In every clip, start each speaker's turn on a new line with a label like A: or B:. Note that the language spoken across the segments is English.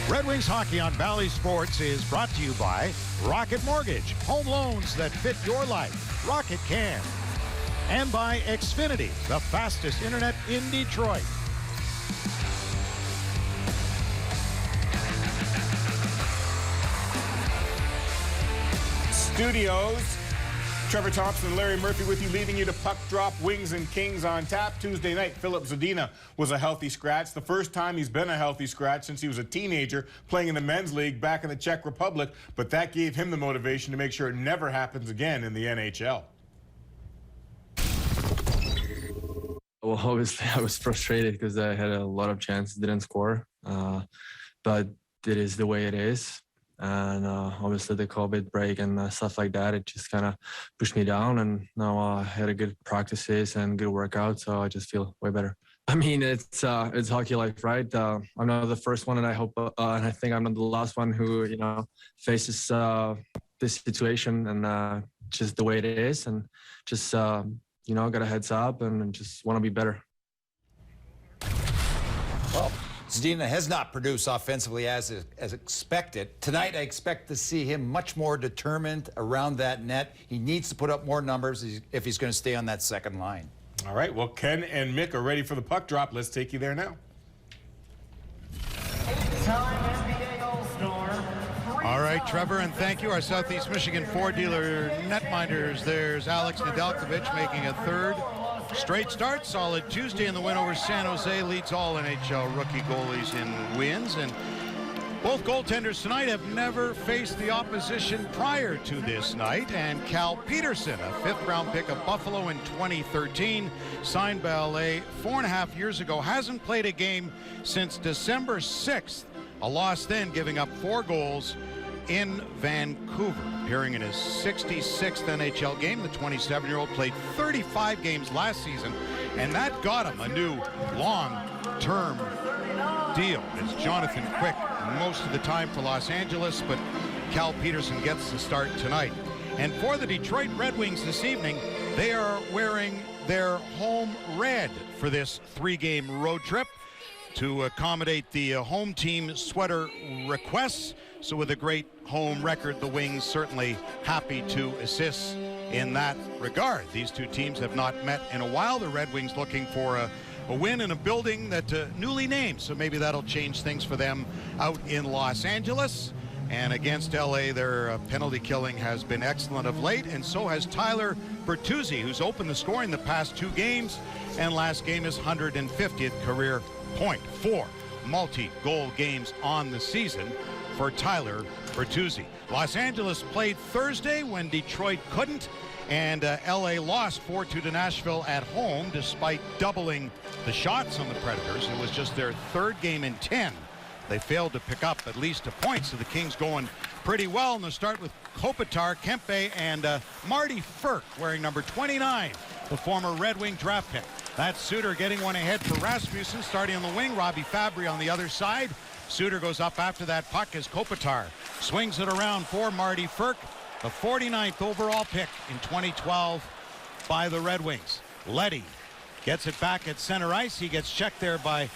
A: Red Wings hockey on Bally Sports is brought to you by Rocket Mortgage, home loans that fit your life. Rocket can. And by Xfinity, the fastest internet in Detroit.
B: Studios. Trevor Thompson and Larry Murphy with you, leading you to Puck Drop Wings and Kings on tap. Tuesday night, Filip Zadina was a healthy scratch. The first time he's been a healthy scratch since he was a teenager playing in the men's league back in the Czech Republic. But that gave him the motivation to make sure it never happens again in the NHL.
C: Well, obviously, I was frustrated because I had a lot of chances, didn't score. But it is the way it is. And obviously the COVID break and stuff like that, it just kind of pushed me down. And now I had a good practices and good workout, so I just feel way better. I mean, it's hockey life, right? I'm not the first one, and I hope, and I think I'm not the last one who, faces this situation, and just the way it is, and just got a heads up and just want to be better.
D: Well, Zadina has not produced offensively as expected. Tonight, I expect to see him much more determined around that net. He needs to put up more numbers if he's going to stay on that second line.
B: All right, well, Ken and Mick are ready for the puck drop. Let's take you there now.
A: All right, Trevor, and thank you. Our Southeast Michigan Ford dealer netminders. There's Alex Nedeljkovic making a third straight start. Solid Tuesday in the win over San Jose. Leads all NHL rookie goalies in wins. And both goaltenders tonight have never faced the opposition prior to this night. And Cal Peterson, a fifth-round pick of Buffalo in 2013, signed by LA 4.5 years ago, hasn't played a game since December 6th. A loss then, giving up 4 goals in Vancouver. Appearing in his 66th NHL game, the 27-year-old played 35 games last season, and that got him a new long-term deal. It's Jonathan Quick most of the time for Los Angeles, but Cal Peterson gets the start tonight. And for the Detroit Red Wings this evening, they are wearing their home red for this 3-game road trip to accommodate the home team sweater requests. So with a great home record, the Wings certainly happy to assist in that regard. These two teams have not met in a while. The Red Wings looking for a win in a building that newly named, so maybe that'll change things for them out in Los Angeles. And against LA, their penalty killing has been excellent of late, and so has Tyler Bertuzzi, who's opened the scoring the past 2 games, and last game is 150th career point. 4 multi-goal games on the season for Tyler Bertuzzi. Los Angeles played Thursday when Detroit couldn't, and LA lost 4-2 to Nashville at home despite doubling the shots on the Predators. It was just their 3rd game in 10. They failed to pick up at least a point, so the Kings going pretty well. And they'll start with Kopitar, Kempe, and Marty Firk wearing number 29, the former Red Wing draft pick. That's Suter getting one ahead for Rasmussen, starting on the wing. Robbie Fabry on the other side. Suter goes up after that puck as Kopitar swings it around for Marty Firk, the 49th overall pick in 2012 by the Red Wings. Leddy gets it back at center ice. He gets checked there by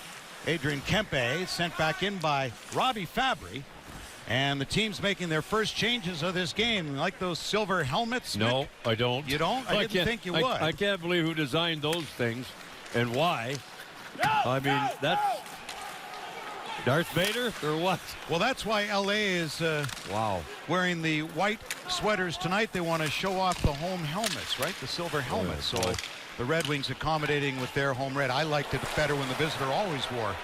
A: Adrian Kempe, sent back in by Robbie Fabry. And the team's making their first changes of this game. Like those silver helmets?
E: No,
A: Nick?
E: I don't.
A: You don't? I didn't think you would.
E: I can't believe who designed those things and why. I mean, that's Darth Vader or what?
A: Well, that's why LA is wearing the white sweaters tonight. They want to show off the home helmets, right? The silver helmets. So the Red Wings accommodating with their home red. I liked it better when the visitor always wore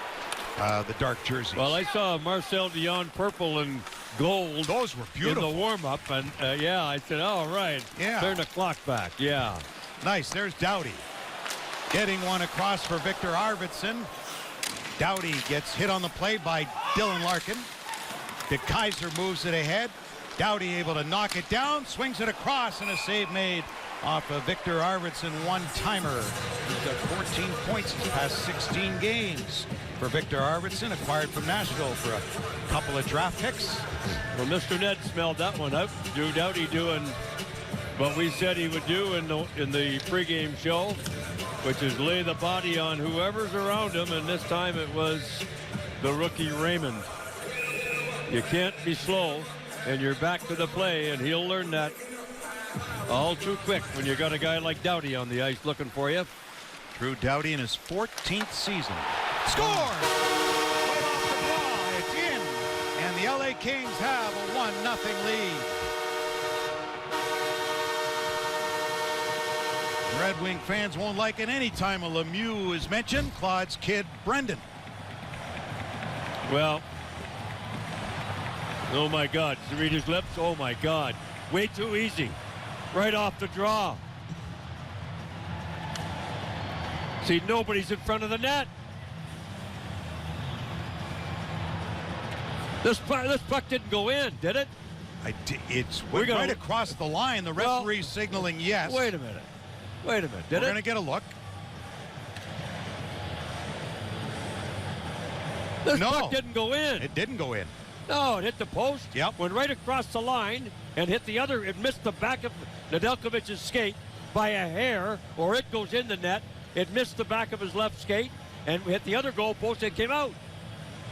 A: the dark jerseys.
E: Well, I saw Marcel Dion purple and gold.
A: Those were beautiful.
E: In the warm-up, and yeah, I said, all right, turn the clock back. Yeah.
A: Nice. There's Doughty getting one across for Victor Arvidsson. Doughty gets hit on the play by Dylan Larkin. De Kaiser moves it ahead. Doughty able to knock it down, swings it across, and a save made off of Victor Arvidsson, one-timer. He's got 14 points in the past 16 games for Victor Arvidsson, acquired from Nashville for a couple of draft picks.
E: Well, Mr. Ned smelled that one out. Drew Doughty doing what we said he would do in the pregame show, which is lay the body on whoever's around him, and this time it was the rookie Raymond. You can't be slow, and you're back to the play, and he'll learn that all too quick when you got a guy like Doughty on the ice looking for you.
A: Drew Doughty in his 14th season. Score! Right off the draw, it's in. And the LA Kings have a 1-0 lead. Red Wing fans won't like it any time a Lemieux is mentioned. Claude's kid, Brendan.
E: Well, oh my God, to read his lips, oh my God. Way too easy. Right off the draw. See, nobody's in front of the net. This puck didn't go in, did it?
A: It's right across the line. The referee's signaling yes.
E: Wait a minute. Did
A: We're
E: it?
A: We're going to get a look.
E: This puck didn't go in.
A: It didn't go in.
E: No, it hit the post.
A: Yep.
E: Went right across the line and hit the other. It missed the back of Nedeljkovic's skate by a hair, or it goes in the net. It missed the back of his left skate and hit the other goal post and came out.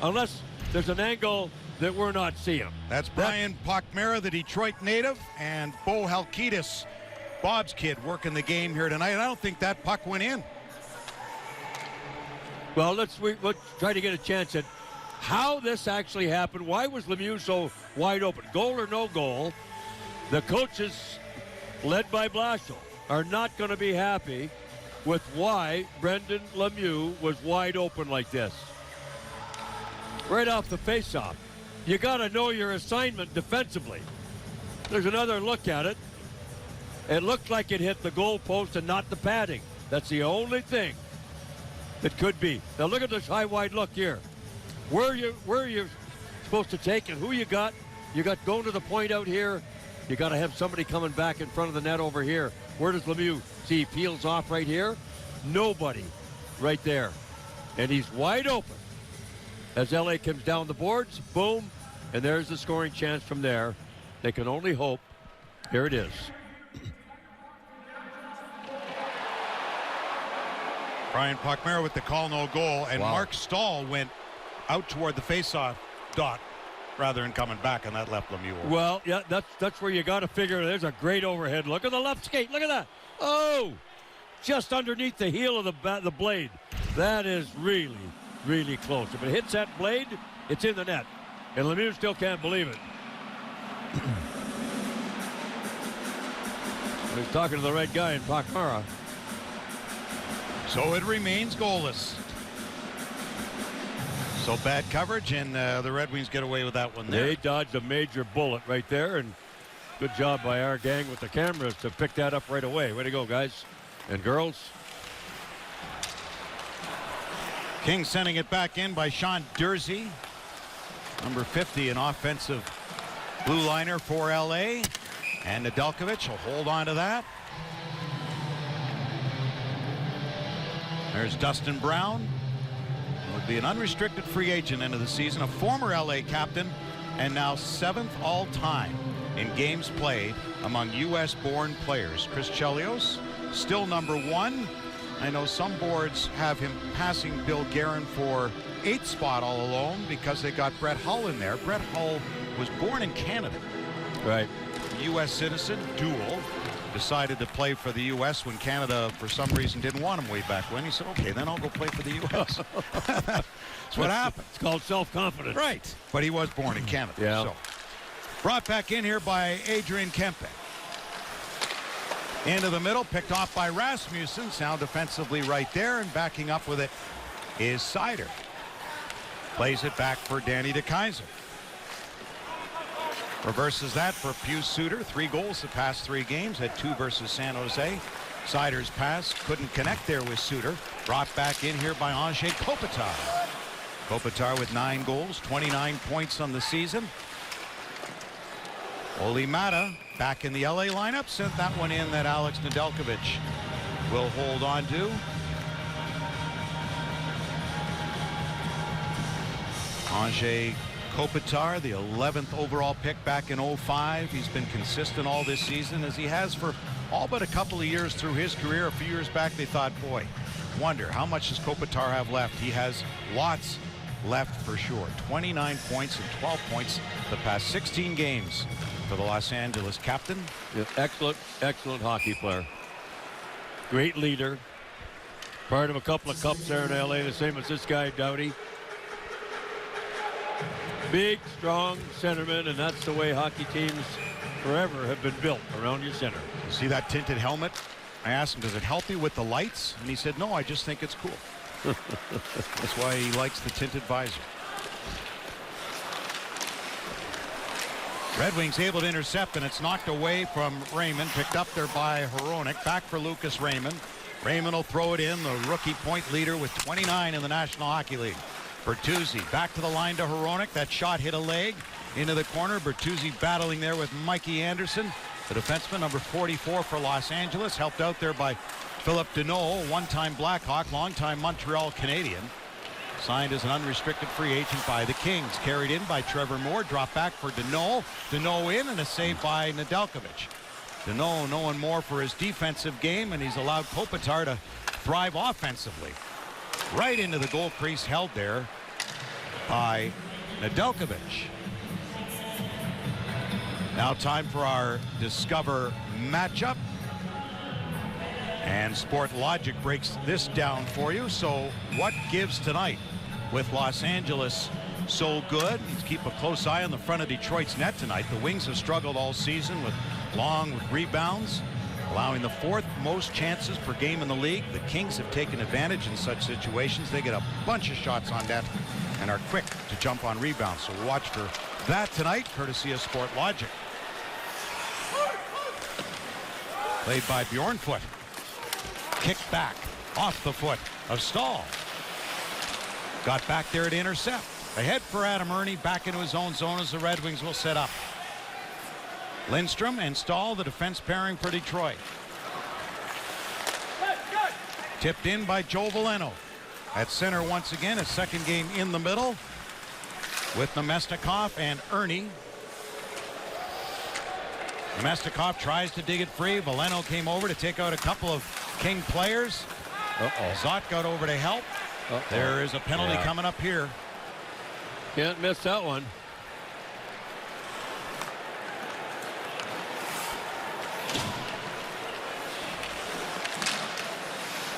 E: Unless there's an angle that we're not seeing.
A: That's Brian Pochmera, the Detroit native, and Bo Halkitis, Bob's kid, working the game here tonight. I don't think that puck went in.
E: Well, let's try to get a chance at how this actually happened. Why was Lemieux so wide open? Goal or no goal? The coaches, led by Blashill, are not going to be happy with why Brendan Lemieux was wide open like this. Right off the faceoff. You got to know your assignment defensively. There's another look at it. It looked like it hit the goal post and not the padding. That's the only thing that could be. Now look at this high wide look here. Where are you supposed to take and who you got? You got going to the point out here. You got to have somebody coming back in front of the net over here. Where does Lemieux see? He peels off right here. Nobody right there. And he's wide open. As LA comes down the boards, boom, and there's the scoring chance from there. They can only hope. Here it is.
A: Brian Pochmera with the call, no goal, and
E: Wow.
A: Mark Stahl went out toward the faceoff dot rather than coming back, and that left Lemieux.
E: Well, yeah, that's where you got to figure. There's a great overhead. Look at the left skate. Look at that. Oh, just underneath the heel of the blade. That is really, really close. If it hits that blade, it's in the net. And Lemieux still can't believe it. He's talking to the right guy in Pochmera.
A: So it remains goalless. So bad coverage, and the Red Wings get away with that one there.
E: They dodged a major bullet right there, and good job by our gang with the cameras to pick that up right away. Way to go, guys and girls.
A: King sending it back in by Sean Dursey. Number 50, an offensive blue liner for LA. And Nedeljkovic will hold on to that. There's Dustin Brown. Would be an unrestricted free agent into the season, a former LA captain, and now 7th all-time in games played among U.S.-born players. Chris Chelios still number 1. I know some boards have him passing Bill Guerin for 8th spot all alone because they got Brett Hull in there. Brett Hull was born in Canada.
E: Right.
A: U.S. citizen, dual. Decided to play for the U.S. when Canada, for some reason, didn't want him way back when. He said, okay, then I'll go play for the U.S. That's what happened.
E: It's called self-confidence.
A: Right. But he was born in Canada.
E: Yeah.
A: So, brought back in here by Adrian Kempe. Into the middle, picked off by Rasmussen. Sound defensively right there, and backing up with it is Seider. Plays it back for Danny DeKeyser. Reverses that for Pius Suter. 3 goals the past 3 games. Had 2 versus San Jose. Seider's pass couldn't connect there with Suter. Brought back in here by Anze Kopitar. Kopitar with 9 goals, 29 points on the season. Oli Mata back in the LA lineup. Sent that one in that Alex Nedeljkovic will hold on to. Anze Kopitar, the 11th overall pick back in 05. He's been consistent all this season, as he has for all but a couple of years through his career. A few years back, they thought, boy, wonder how much does Kopitar have left? He has lots left for sure. 29 points and 12 points the past 16 games for the Los Angeles captain.
E: Yeah, excellent hockey player. Great leader. Part of a couple of cups there in LA, the same as this guy, Doughty. Big, strong centerman, and that's the way hockey teams forever have been built, around your center.
A: You see that tinted helmet? I asked him, does it help you with the lights? And he said, no, I just think it's cool. That's why he likes the tinted visor. Red Wings able to intercept, and it's knocked away from Raymond. Picked up there by Hronek. Back for Lucas Raymond. Raymond will throw it in, the rookie point leader with 29 in the National Hockey League. Bertuzzi back to the line to Hronek. That shot hit a leg into the corner. Bertuzzi battling there with Mikey Anderson, the defenseman, number 44 for Los Angeles, helped out there by Philip Deneau, one-time Blackhawk, long-time Montreal Canadian. Signed as an unrestricted free agent by the Kings. Carried in by Trevor Moore. Drop back for Deneau. Deneau in, and a save by Nedeljkovic. Deneau knowing more for his defensive game, and he's allowed Kopitar to thrive offensively. Right into the goal crease, held there by Nedeljkovic. Now time for our Discover matchup. And Sport Logic breaks this down for you. So what gives tonight with Los Angeles so good? Let's keep a close eye on the front of Detroit's net tonight. The Wings have struggled all season with rebounds, allowing the 4th most chances per game in the league. The Kings have taken advantage in such situations. They get a bunch of shots on net and are quick to jump on rebounds. So we'll watch for that tonight, courtesy of Sport Logic. Played by Bjornfoot. Kicked back off the foot of Stahl. Got back there to intercept. Ahead for Adam Ernie, back into his own zone as the Red Wings will set up. Lindstrom and Stahl, the defense pairing for Detroit. Tipped in by Joe Veleno. At center once again, a second game in the middle with Namestnikov and Ernie. Namestnikov tries to dig it free. Veleno came over to take out a couple of King players. Zott got over to help. There is a penalty coming up here.
E: Can't miss that one.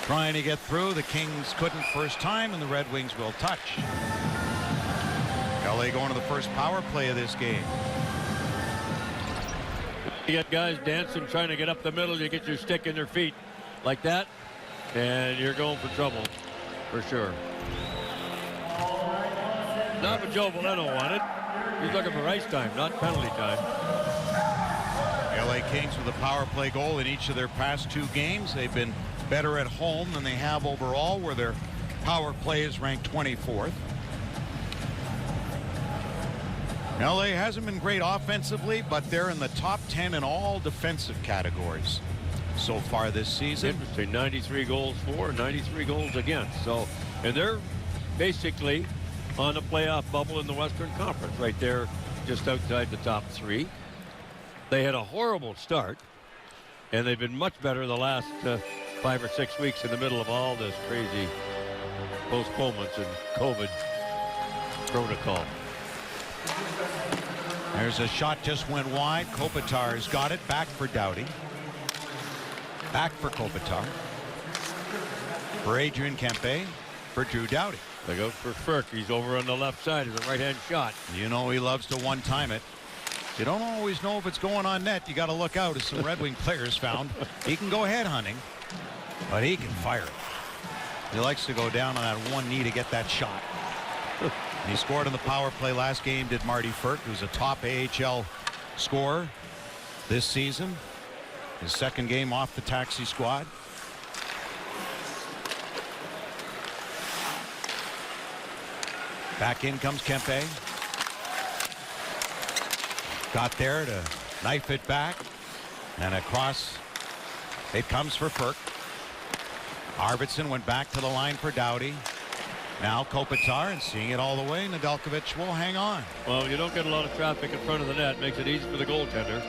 A: Trying to get through. The Kings couldn't first time, and the Red Wings will touch. LA going to the first power play of this game.
E: You get guys dancing, trying to get up the middle. You get your stick in their feet like that, and you're going for trouble for sure. Not what Joe Veleno wanted. He's looking for ice time, not penalty time.
A: LA Kings with a power play goal in each of their past 2 games. They've been better at home than they have overall, where their power play is ranked 24th. LA hasn't been great offensively, but they're in the top 10 in all defensive categories so far this season.
E: Interesting. 93 goals for, 93 goals against. So, and they're basically on a playoff bubble in the Western Conference, right there just outside the top 3. They had a horrible start, and they've been much better the last 5 or 6 weeks in the middle of all this crazy postponements and COVID protocol.
A: There's a shot just went wide. Kopitar's got it. Back for Doughty. Back for Kopitar. For Adrian Kempe. For Drew Doughty.
E: They go for Firk. He's over on the left side as a right-hand shot.
A: You know he loves to one-time it. You don't always know if it's going on net. You got to look out, as some Red Wing players found. He can go head hunting, but he can fire it. He likes to go down on that one knee to get that shot. He scored on the power play last game, did Marty Firk, who's a top AHL scorer this season. His second game off the taxi squad. Back in comes Kempe. Got there to knife it back. And across it comes for Firk. Arvidsson went back to the line for Doughty. Now Kopitar, and seeing it all the way, Nedeljkovic will hang on.
E: Well, you don't get a lot of traffic in front of the net. Makes it easy for the goaltender.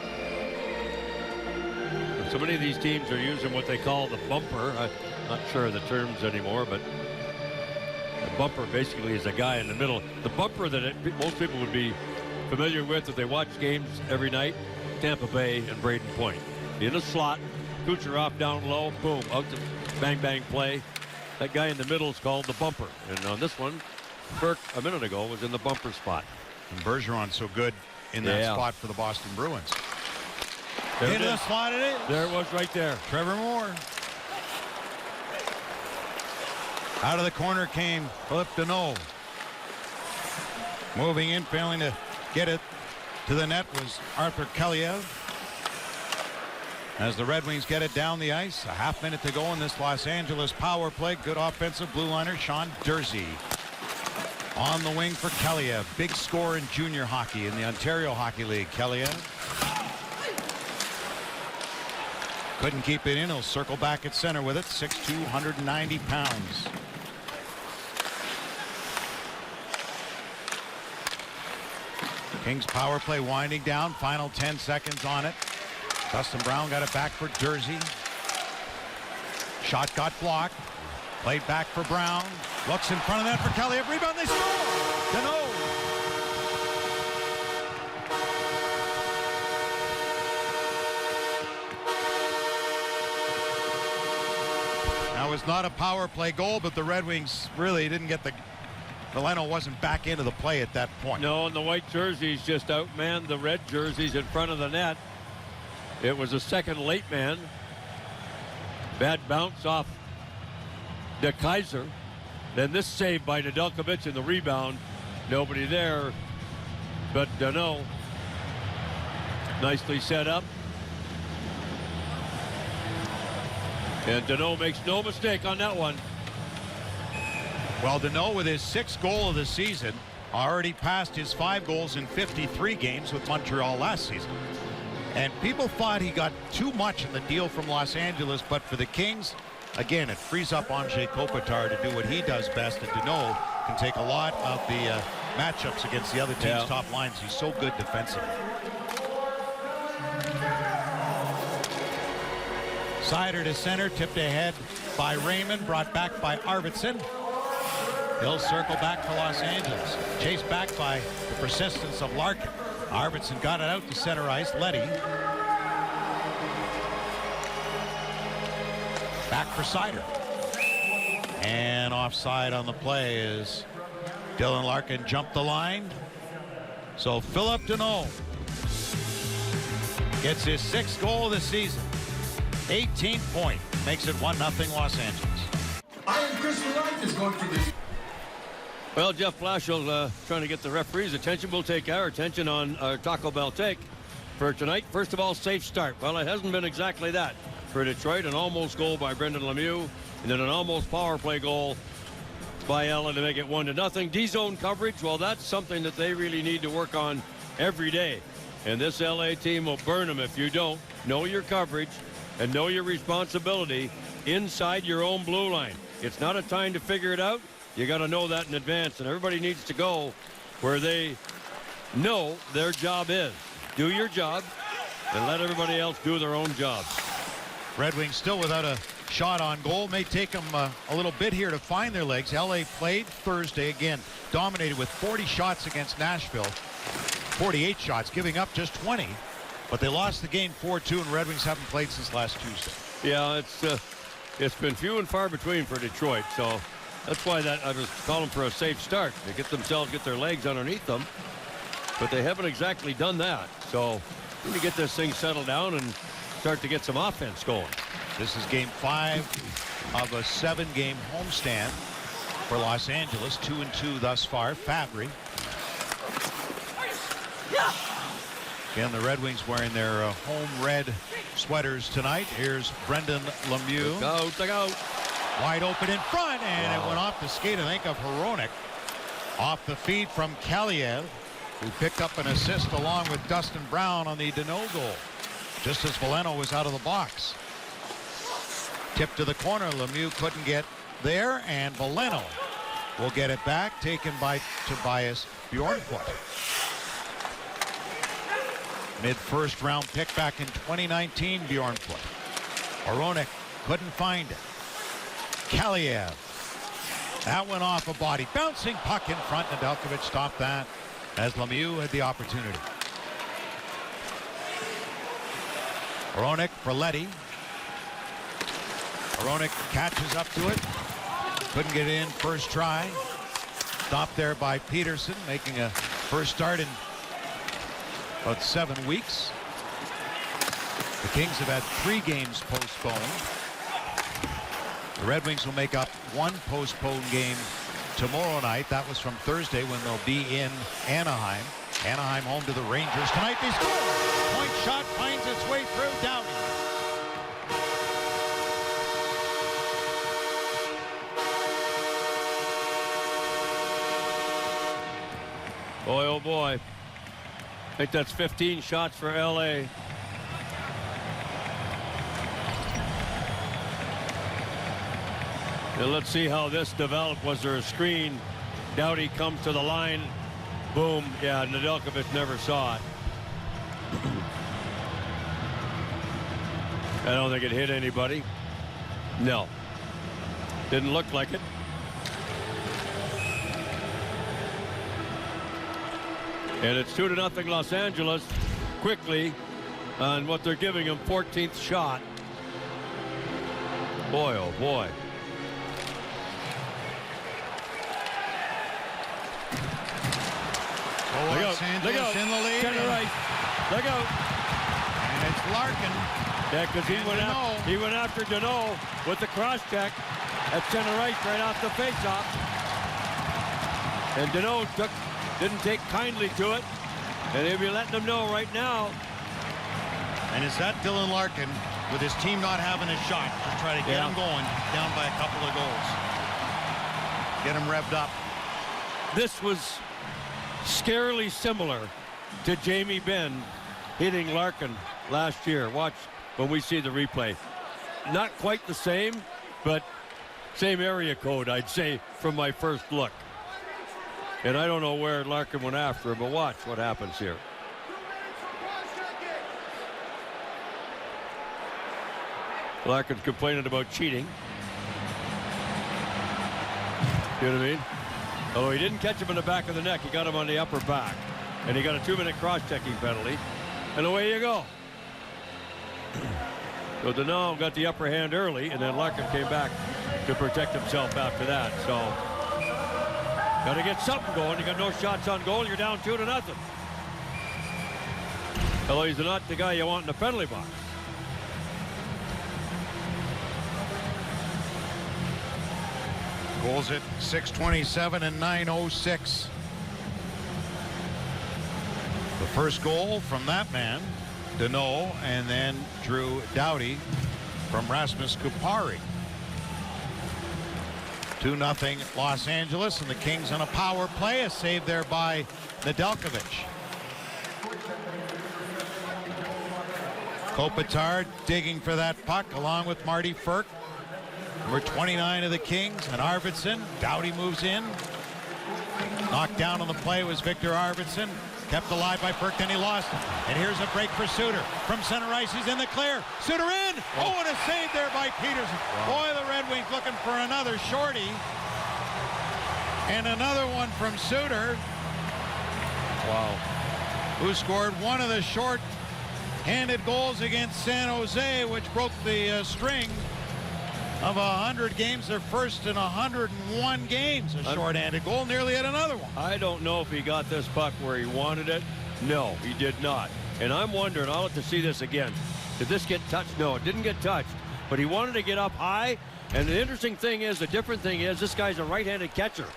E: But so many of these teams are using what they call the bumper. I'm not sure of the terms anymore, but the bumper basically is a guy in the middle. The bumper that most people would be familiar with if they watch games every night, Tampa Bay and Braden Point. In the slot, Kucherov down low, boom, out to bang, bang play. That guy in the middle is called the bumper. And on this one, Burke a minute ago was in the bumper spot.
A: And Bergeron so good in that spot for the Boston Bruins. Into the slot it is.
E: There it was right there.
A: Trevor Moore. Out of the corner came Philip Deneau. Moving in, failing to get it to the net was Arthur Kaliev. As the Red Wings get it down the ice, a half minute to go in this Los Angeles power play. Good offensive blue liner Sean Durzi on the wing for Kaliev. Big score in junior hockey in the Ontario Hockey League. Kaliev couldn't keep it in. He'll circle back at center with it. 6'2", 190 pounds. Kings power play winding down. Final 10 seconds on it. Dustin Brown got it back for Durzi. Shot got blocked. Played back for Brown. Looks in front of that for Kaliev. Rebound. They score. Deneau. That was not a power play goal, but the Red Wings really didn't get the. Veleno wasn't back into the play at that point.
E: No, and the white jerseys just outmanned the red jerseys in front of the net. It was a second late man. Bad bounce off De Kaiser. Then this save by Nedeljkovic in the rebound. Nobody there but Deneau. Nicely set up. And Deneau makes no mistake on that one.
A: Well, Deneau with his 6th goal of the season already passed his 5 goals in 53 games with Montreal last season. And people thought he got too much in the deal from Los Angeles, but for the Kings, again, it frees up Andrei Kopitar to do what he does best, and Deneau can take a lot of the matchups against the other team's top lines. He's so good defensively. Sider to center, tipped ahead by Raymond, brought back by Arvidsson. He'll circle back for Los Angeles. Chased back by the persistence of Larkin. Arvidsson got it out to center ice. Leddy. Back for Sider. And offside on the play is Dylan Larkin jumped the line. So Philip Deneau gets his 6th goal of the season. 18th point. Makes it 1-0 Los Angeles.
F: I am Chris Wright is going to this.
E: Well, Jeff Blashill trying to get the referee's attention. We'll take our attention on our Taco Bell take for tonight. First of all, safe start. Well, it hasn't been exactly that for Detroit. An almost goal by Brendan Lemieux, and then an almost power play goal by Allen to make it 1-0. D-zone coverage, well, that's something that they really need to work on every day. And this LA team will burn them if you don't know your coverage and know your responsibility inside your own blue line. It's not a time to figure it out. You got to know that in advance, and everybody needs to go where they know their job is. Do your job and let everybody else do their own job.
A: Red Wings still without a shot on goal. May take them a little bit here to find their legs. LA played Thursday again, dominated with 40 shots against Nashville. 48 shots, giving up just 20. But they lost the game 4-2, and Red Wings haven't played since last Tuesday.
E: Yeah, it's been few and far between for Detroit, so that's why I was calling for a safe start. They get their legs underneath them, but they haven't exactly done that. So we need to get this thing settled down and start to get some offense going.
A: This is game 5 of a 7-game homestand for Los Angeles. 2-2 thus far. Fabry. Again, the Red Wings wearing their home red sweaters tonight. Here's Brendan Lemieux.
E: Look out.
A: Wide open in front, and it went off the skate, I think, of Hronek. Off the feed from Kaliev, who picked up an assist along with Dustin Brown on the Deneau goal, just as Veleno was out of the box. Tip to the corner. Lemieux couldn't get there, and Veleno will get it back, taken by Tobias Bjornfoot. Mid-first round pick back in 2019, Bjornfoot. Hronek couldn't find it. Kaliev That went off a body. Bouncing puck in front. Nedeljkovic stopped that as Lemieux had the opportunity. Hronek for Leddy. Hronek catches up to it. Couldn't get in first try. Stopped there by Peterson, making a first start in about 7 weeks. The Kings have had 3 games postponed. The Red Wings will make up 1 postponed game tomorrow night. That was from Thursday when they'll be in Anaheim. Anaheim home to the Rangers tonight. They score. Point shot finds its way through. Doughty.
E: Boy, oh boy. I think that's 15 shots for LA. And let's see how this developed. Was there a screen? Doughty comes to the line. Boom. Yeah, Nedeljkovic never saw it. I don't think it hit anybody. No. Didn't look like it. And it's 2-0 Los Angeles quickly on what they're giving him, 14th shot. Boy, oh boy.
A: Los Angeles in the lead.
E: Center right. Look out.
A: And it's Larkin.
E: Yeah, because he went after Deneau with the cross check at center right off the faceoff. And Deneau didn't take kindly to it. And he'll be letting them know right now.
A: And is that Dylan Larkin with his team not having a shot? Just try to get him going down by a couple of goals. Get him revved up.
E: This was scarily similar to Jamie Benn hitting Larkin last year. Watch when we see the replay. Not quite the same, but same area code, I'd say, from my first look. And I don't know where Larkin went after him, but watch what happens here. Larkin's complaining about cheating. You know what I mean? Although he didn't catch him in the back of the neck, he got him on the upper back. And he got a 2-minute cross-checking penalty. And away you go. So Deneau got the upper hand early, and then Larkin came back to protect himself after that. So got to get something going. You got no shots on goal. You're down 2-0. Although he's not the guy you want in the penalty box.
A: Goals at 6:27 and 9:06. The first goal from that man, Deneau, and then Drew Doughty from Rasmus Kupari. 2-0 Los Angeles, and the Kings on a power play. A save there by Nedeljkovic. Kopitar digging for that puck along with Marty Firk. Number 29 of the Kings, and Arvidsson. Doughty moves in. Knocked down on the play was Victor Arvidsson. Kept alive by Firk, then he lost it. And here's a break for Suter. From center ice, he's in the clear. Suter in! Oh, and a save there by Peterson. Boy, the Red Wings looking for another shorty. And another one from Suter.
E: Wow.
A: Who scored one of the short-handed goals against San Jose, which broke the string of 100 games, their first in 101 games. A short-handed goal, nearly had another one.
E: I don't know if he got this puck where he wanted it. No, he did not. And I'm wondering, I'll have to see this again. Did this get touched? No, it didn't get touched. But he wanted to get up high. And the interesting thing is, the different thing is, this guy's a right-handed catcher.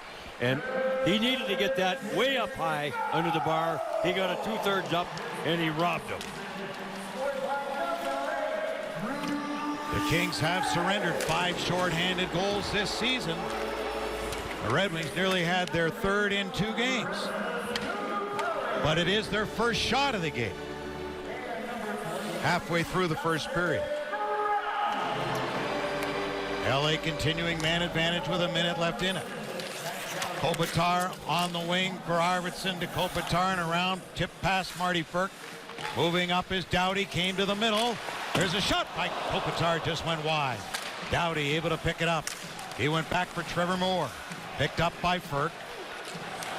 E: And he needed to get that way up high under the bar. He got it 2/3 up, and he robbed him.
A: The Kings have surrendered 5 short-handed goals this season. The Red Wings nearly had their third in 2 games. But it is their first shot of the game. Halfway through the first period. LA continuing man advantage with a minute left in it. Kopitar on the wing for Arvidsson to Kopitar and around. Tip past Marty Firk. Moving up is Doughty, came to the middle. There's a shot by Kopitar, just went wide. Doughty able to pick it up. He went back for Trevor Moore. Picked up by Ferk.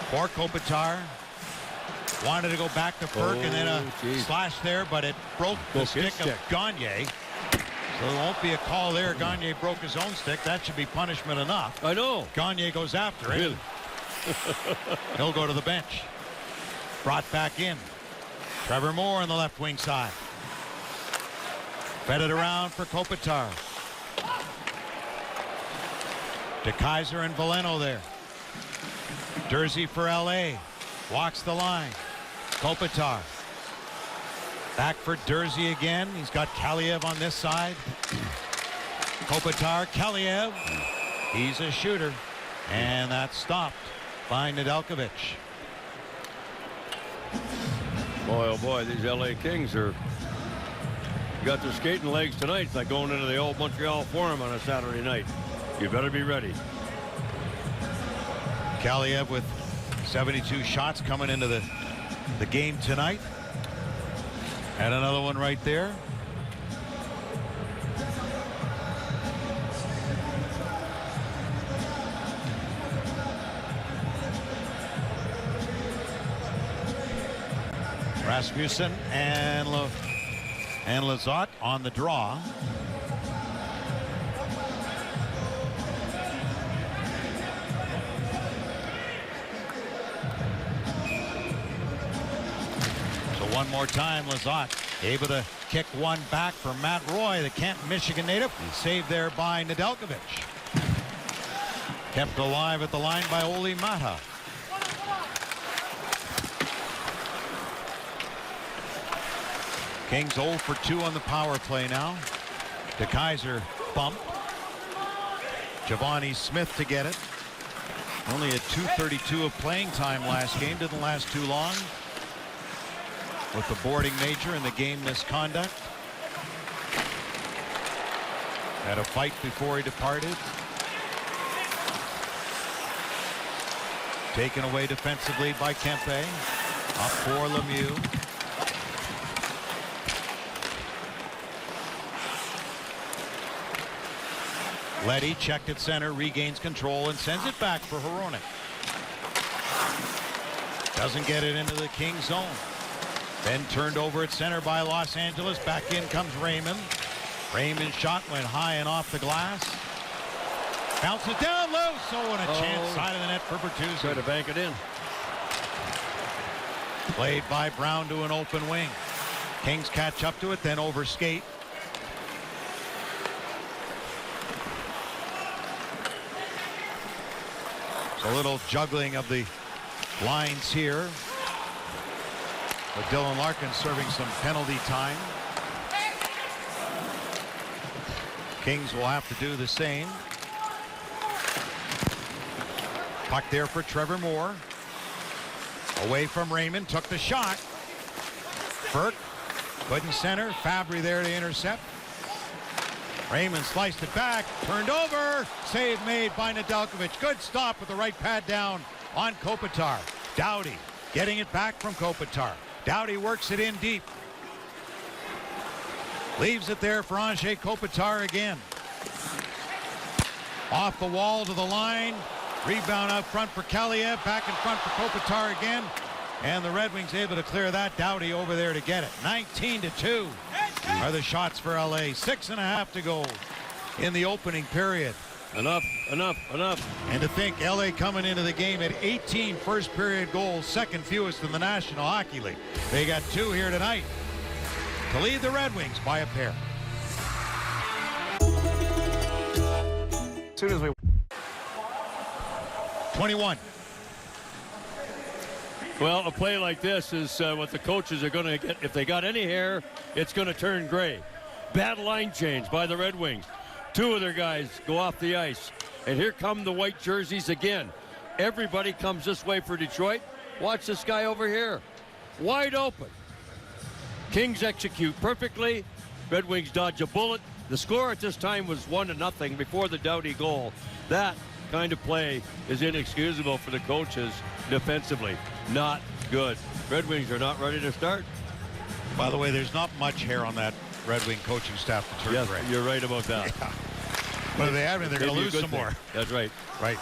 A: For Kopitar. Wanted to go back to Ferk and then a slash there, but it broke the stick of Gagne. So there won't be a call there. Gagne broke his own stick. That should be punishment enough.
E: I know.
A: Gagne goes after it.
E: Really?
A: He'll go to the bench. Brought back in. Trevor Moore on the left wing side. Fed it around for Kopitar. De Kaiser and Veleno there. Jersey for LA. Walks the line. Kopitar. Back for Jersey again. He's got Kaliev on this side. Kopitar, Kaliev. He's a shooter. And that's stopped by Nedeljkovic.
E: Boy, oh boy, these LA Kings are got their skating legs tonight. It's like going into the old Montreal Forum on a Saturday night. You better be ready.
A: Kaliev with 72 shots coming into the game tonight. And another one right there. Rasmussen and Lizotte on the draw. One more time, Lizotte able to kick one back for Matt Roy, the Canton, Michigan native. Saved there by Nedeljkovic. Kept alive at the line by Olli Mata. Kings 0 for 2 on the power play now. De Kaiser bumped. Giovanni Smith to get it. Only a 2:32 of playing time last game. Didn't last too long. With the boarding major and the game misconduct. Had a fight before he departed. Taken away defensively by Kempe. Up for Lemieux. Leddy checked at center, regains control and sends it back for Hronek. Doesn't get it into the Kings zone. Then turned over at center by Los Angeles. Back in comes Raymond. Raymond's shot went high and off the glass. Bounces down low. So and a chance side of the net for Bertuzzi.
E: Try to bank it in.
A: Played by Brown to an open wing. Kings catch up to it, then overskate. So a little juggling of the lines here. But Dylan Larkin serving some penalty time. Kings will have to do the same. Puck there for Trevor Moore. Away from Raymond, took the shot. Burke put in center. Fabry there to intercept. Raymond sliced it back, turned over. Save made by Nedeljkovic. Good stop with the right pad down on Kopitar. Doughty getting it back from Kopitar. Doughty works it in deep. Leaves it there for Andrzej Kopitar again. Off the wall to the line. Rebound out front for Kaliev. Back in front for Kopitar again. And the Red Wings able to clear that. Doughty over there to get it. 19-2 are the shots for LA. 6.5 to go in the opening period.
E: Enough.
A: And to think LA coming into the game at 18 first period goals, second fewest in the National Hockey League. They got 2 here tonight to lead the Red Wings by a pair.
B: As soon as we
A: 21.
E: Well, a play like this is what the coaches are going to get. If they got any hair, it's going to turn gray. Bad line change by the Red Wings. 2 of their guys go off the ice. And here come the white jerseys again. Everybody comes this way for Detroit. Watch this guy over here. Wide open. Kings execute perfectly. Red Wings dodge a bullet. The score at this time was 1-0 before the Doughty goal. That kind of play is inexcusable for the coaches defensively. Not good. Red Wings are not ready to start.
A: By the way, there's not much hair on that Red Wing coaching staff to turn gray.
E: You're right about that.
A: Yeah. But if they have it, they're going to lose some more.
E: That's right.
A: Right.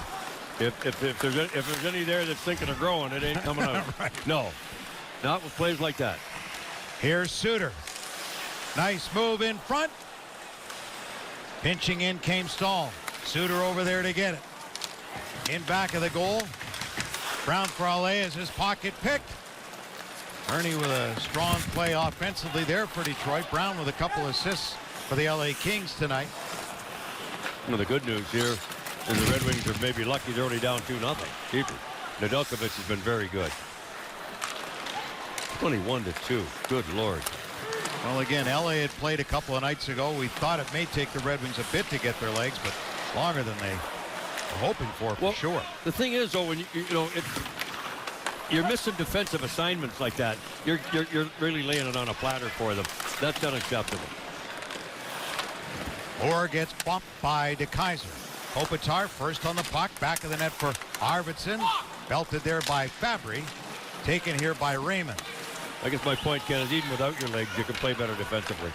E: If there's any there that's thinking of growing, it ain't coming out.
A: Right.
E: No, not with plays like that.
A: Here's Suter. Nice move in front. Pinching in came Stahl. Suter over there to get it. In back of the goal. Brown for LA as his pocket picked. Ernie with a strong play offensively there for Detroit. Brown with a couple assists for the LA Kings tonight.
E: Well, the good news here is the Red Wings are maybe lucky they're only down 2-0. Keeper. Nedeljkovic has been very good. 21-2. Good Lord.
A: Well, again, LA had played a couple of nights ago. We thought it may take the Red Wings a bit to get their legs, but longer than they were hoping for sure.
E: The thing is, though, when you're missing defensive assignments like that, you're really laying it on a platter for them. That's unacceptable.
A: Orr gets bumped by DeKeyser. Kopitar first on the puck, back of the net for Arvidsson. Belted there by Fabry. Taken here by Raymond.
E: I guess my point, Ken, is even without your legs, you can play better defensively.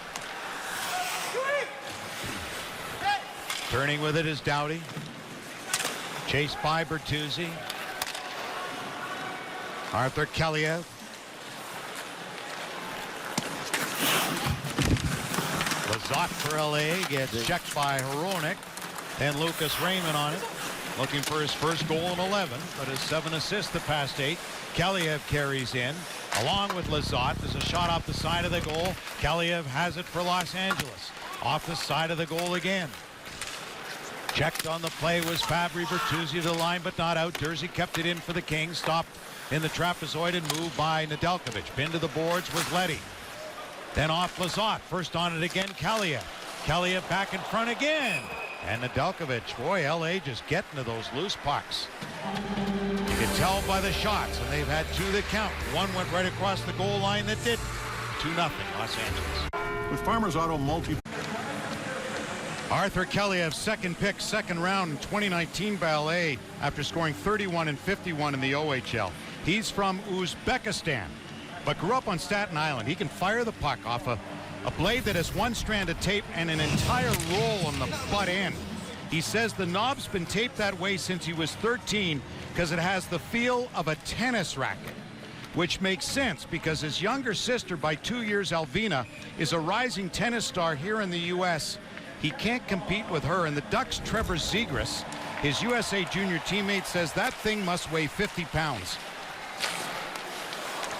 A: Turning with it is Doughty. Chased by Bertuzzi. Arthur Kaliev. Lazat for LA gets checked by Hronek. Then Lucas Raymond on it. Looking for his first goal in 11, but his 7 assists the past 8. Kaliev carries in along with Lazat. There's a shot off the side of the goal. Kaliev has it for Los Angeles. Off the side of the goal again. Checked on the play was Fabry. Bertuzzi to the line, but not out. Dursey kept it in for the Kings. Stopped in the trapezoid and moved by Nedeljkovic. Pinned to the boards was Leddy. Then off Lazat. First on it again, Kaliev. Kaliev back in front again. And Nedeljkovic, boy, LA just getting to those loose pucks. You can tell by the shots, and they've had 2 that count. One went right across the goal line that didn't. 2-0 Los Angeles.
F: With Farmers Auto
A: Arthur Kaliev, second pick, second round in 2019 by LA after scoring 31 and 51 in the OHL. He's from Uzbekistan, but grew up on Staten Island. He can fire the puck off a blade that has 1 strand of tape and an entire roll on the butt end. He says the knob's been taped that way since he was 13 because it has the feel of a tennis racket, which makes sense because his younger sister by 2 years, Alvina, is a rising tennis star here in the U.S. He can't compete with her, and the Ducks' Trevor Zegras, his USA Junior teammate, says that thing must weigh 50 pounds.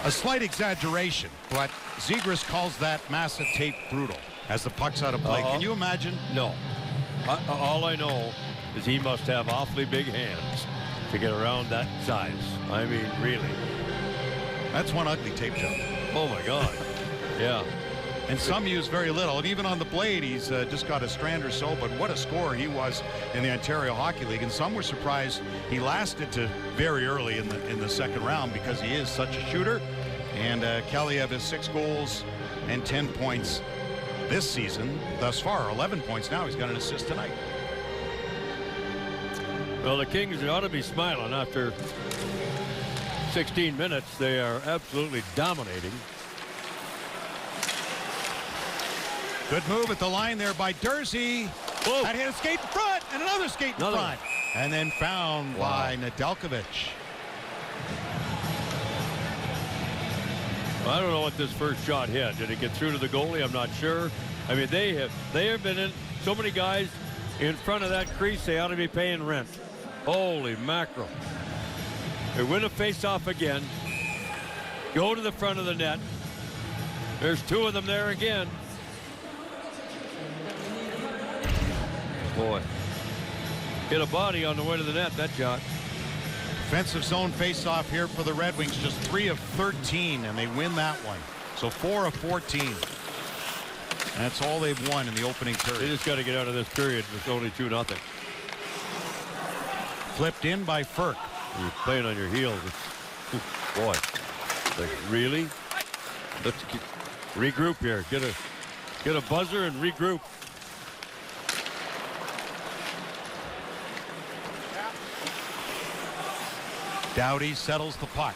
A: A slight exaggeration, but Zegras calls that massive tape brutal as the puck's out of play. Can you imagine?
E: No. All I know is he must have awfully big hands to get around that size. I mean, really.
A: That's one ugly tape job.
E: Oh, my God. Yeah.
A: And some use very little. And even on the blade, he's just got a strand or so. But what a scorer he was in the Ontario Hockey League. And some were surprised he lasted to very early in the second round because he is such a shooter. And Kaliev has 6 goals and 10 points this season thus far. 11 points now. He's got an assist tonight.
E: Well, the Kings ought to be smiling after 16 minutes. They are absolutely dominating.
A: Good move at the line there by Dursey.
E: Whoa.
A: That hit a skate in front and another skate in
E: Another
A: front. And then found by Nedeljkovic.
E: I don't know what this first shot hit. Did it get through to the goalie? I'm not sure. I mean, they have been in so many guys in front of that crease. They ought to be paying rent. Holy mackerel. They win a face-off again. Go to the front of the net. There's 2 of them there again. Boy. Hit a body on the way to the net, that shot.
A: Offensive zone face-off here for the Red Wings. Just 3 of 13, and they win that one. So 4 of 14. That's all they've won in the opening
E: They
A: period.
E: just got to get out of this period. It's only 2-0.
A: Flipped in by Furk.
E: You're playing on your heels. Boy. Like, really? Let's regroup here. Get a buzzer and regroup.
A: Doughty settles the puck.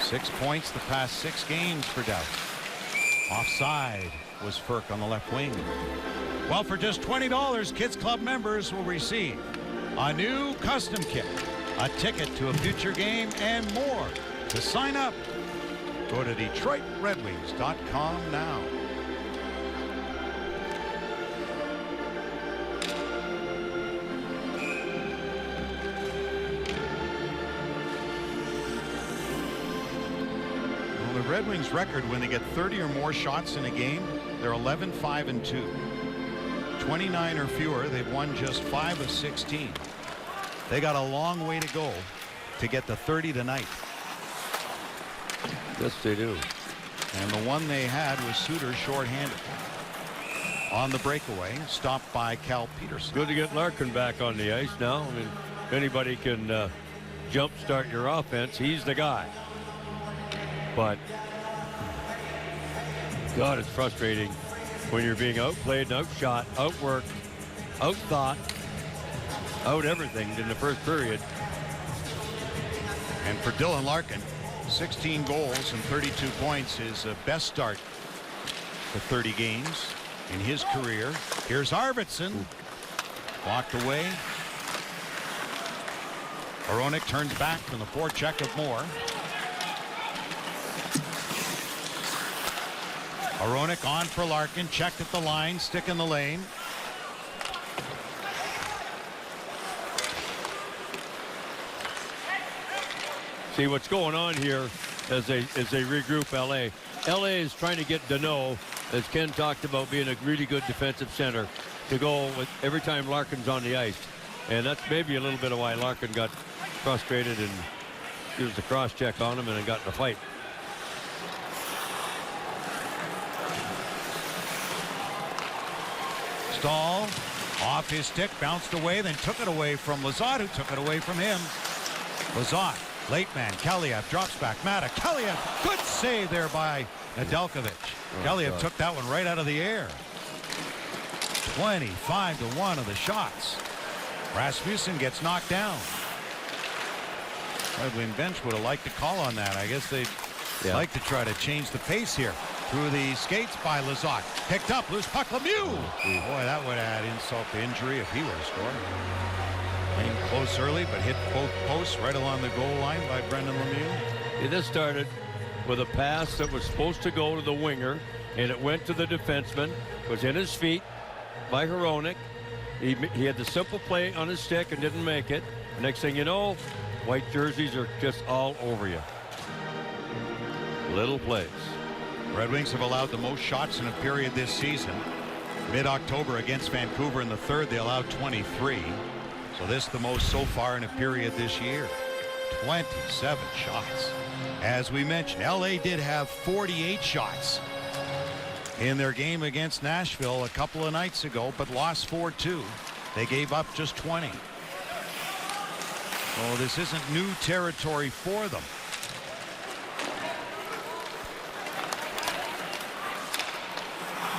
A: 6 points the past 6 games for Doughty. Offside was Furk on the left wing. Well, for just $20, Kids Club members will receive a new custom kit, a ticket to a future game, and more. To sign up, go to DetroitRedWings.com now. Well, the Red Wings record when they get 30 or more shots in a game, they're 11-5-2. 29 or fewer, they've won just 5 of 16. They got a long way to go to get to 30 tonight.
E: Yes, they do.
A: And the one they had was Suter shorthanded. On the breakaway, stopped by Cal Peterson.
E: Good to get Larkin back on the ice now. I mean, if anybody can jumpstart your offense, he's the guy. But, God, it's frustrating when you're being outplayed and outshot, outworked, outthought, out everything in the first period.
A: And for Dylan Larkin, 16 goals and 32 points, his best start to 30 games in his career. Here's Arvidsson. Walked away. Hronek turns back from the forecheck of Moore. Hronek on for Larkin, checked at the line, stick in the lane.
E: See what's going on here as they regroup LA. LA is trying to get Danault, as Ken talked about, being a really good defensive center, to go with every time Larkin's on the ice. And that's maybe a little bit of why Larkin got frustrated and used the cross check on him and then got in a fight.
A: Stahl off his stick, bounced away, then took it away from Lizotte, who took it away from him. Lizotte, late man, Kaliev drops back. Mata, Kaliev, good save there by Nedeljkovic. Kaliev took that one right out of the air. 25-1 of the shots. Rasmussen gets knocked down. Red Wing bench would have liked to call on that. I guess they'd like to try to change the pace here. Through the skates by Lizotte. Picked up, loose puck, Lemieux. Boy, that would add insult to injury if he were to score. Came close early, but hit both posts right along the goal line by Brendan Lemieux.
E: This started with a pass that was supposed to go to the winger, and it went to the defenseman. Was in his feet by Hronek. He had the simple play on his stick and didn't make it. The next thing you know, white jerseys are just all over you. Little plays.
A: Red Wings have allowed the most shots in a period this season. Mid-October against Vancouver in the third, they allowed 23. So this the most so far in a period this year. 27 shots. As we mentioned, LA did have 48 shots in their game against Nashville a couple of nights ago, but lost 4-2. They gave up just 20. Oh, this isn't new territory for them.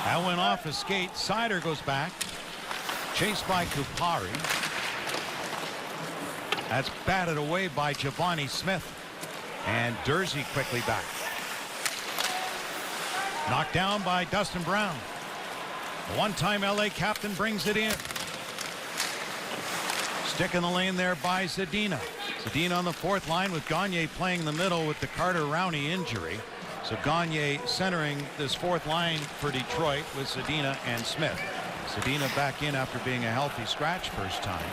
A: That went off a skate. Seider goes back. Chased by Kupari. That's batted away by Giovanni Smith. And Durzi quickly back. Knocked down by Dustin Brown. The one-time LA captain brings it in. Stick in the lane there by Zadina. Zadina on the fourth line with Gagne playing the middle with the Carter Rowney injury. So Gagne centering this fourth line for Detroit with Zadina and Smith. Zadina back in after being a healthy scratch first time.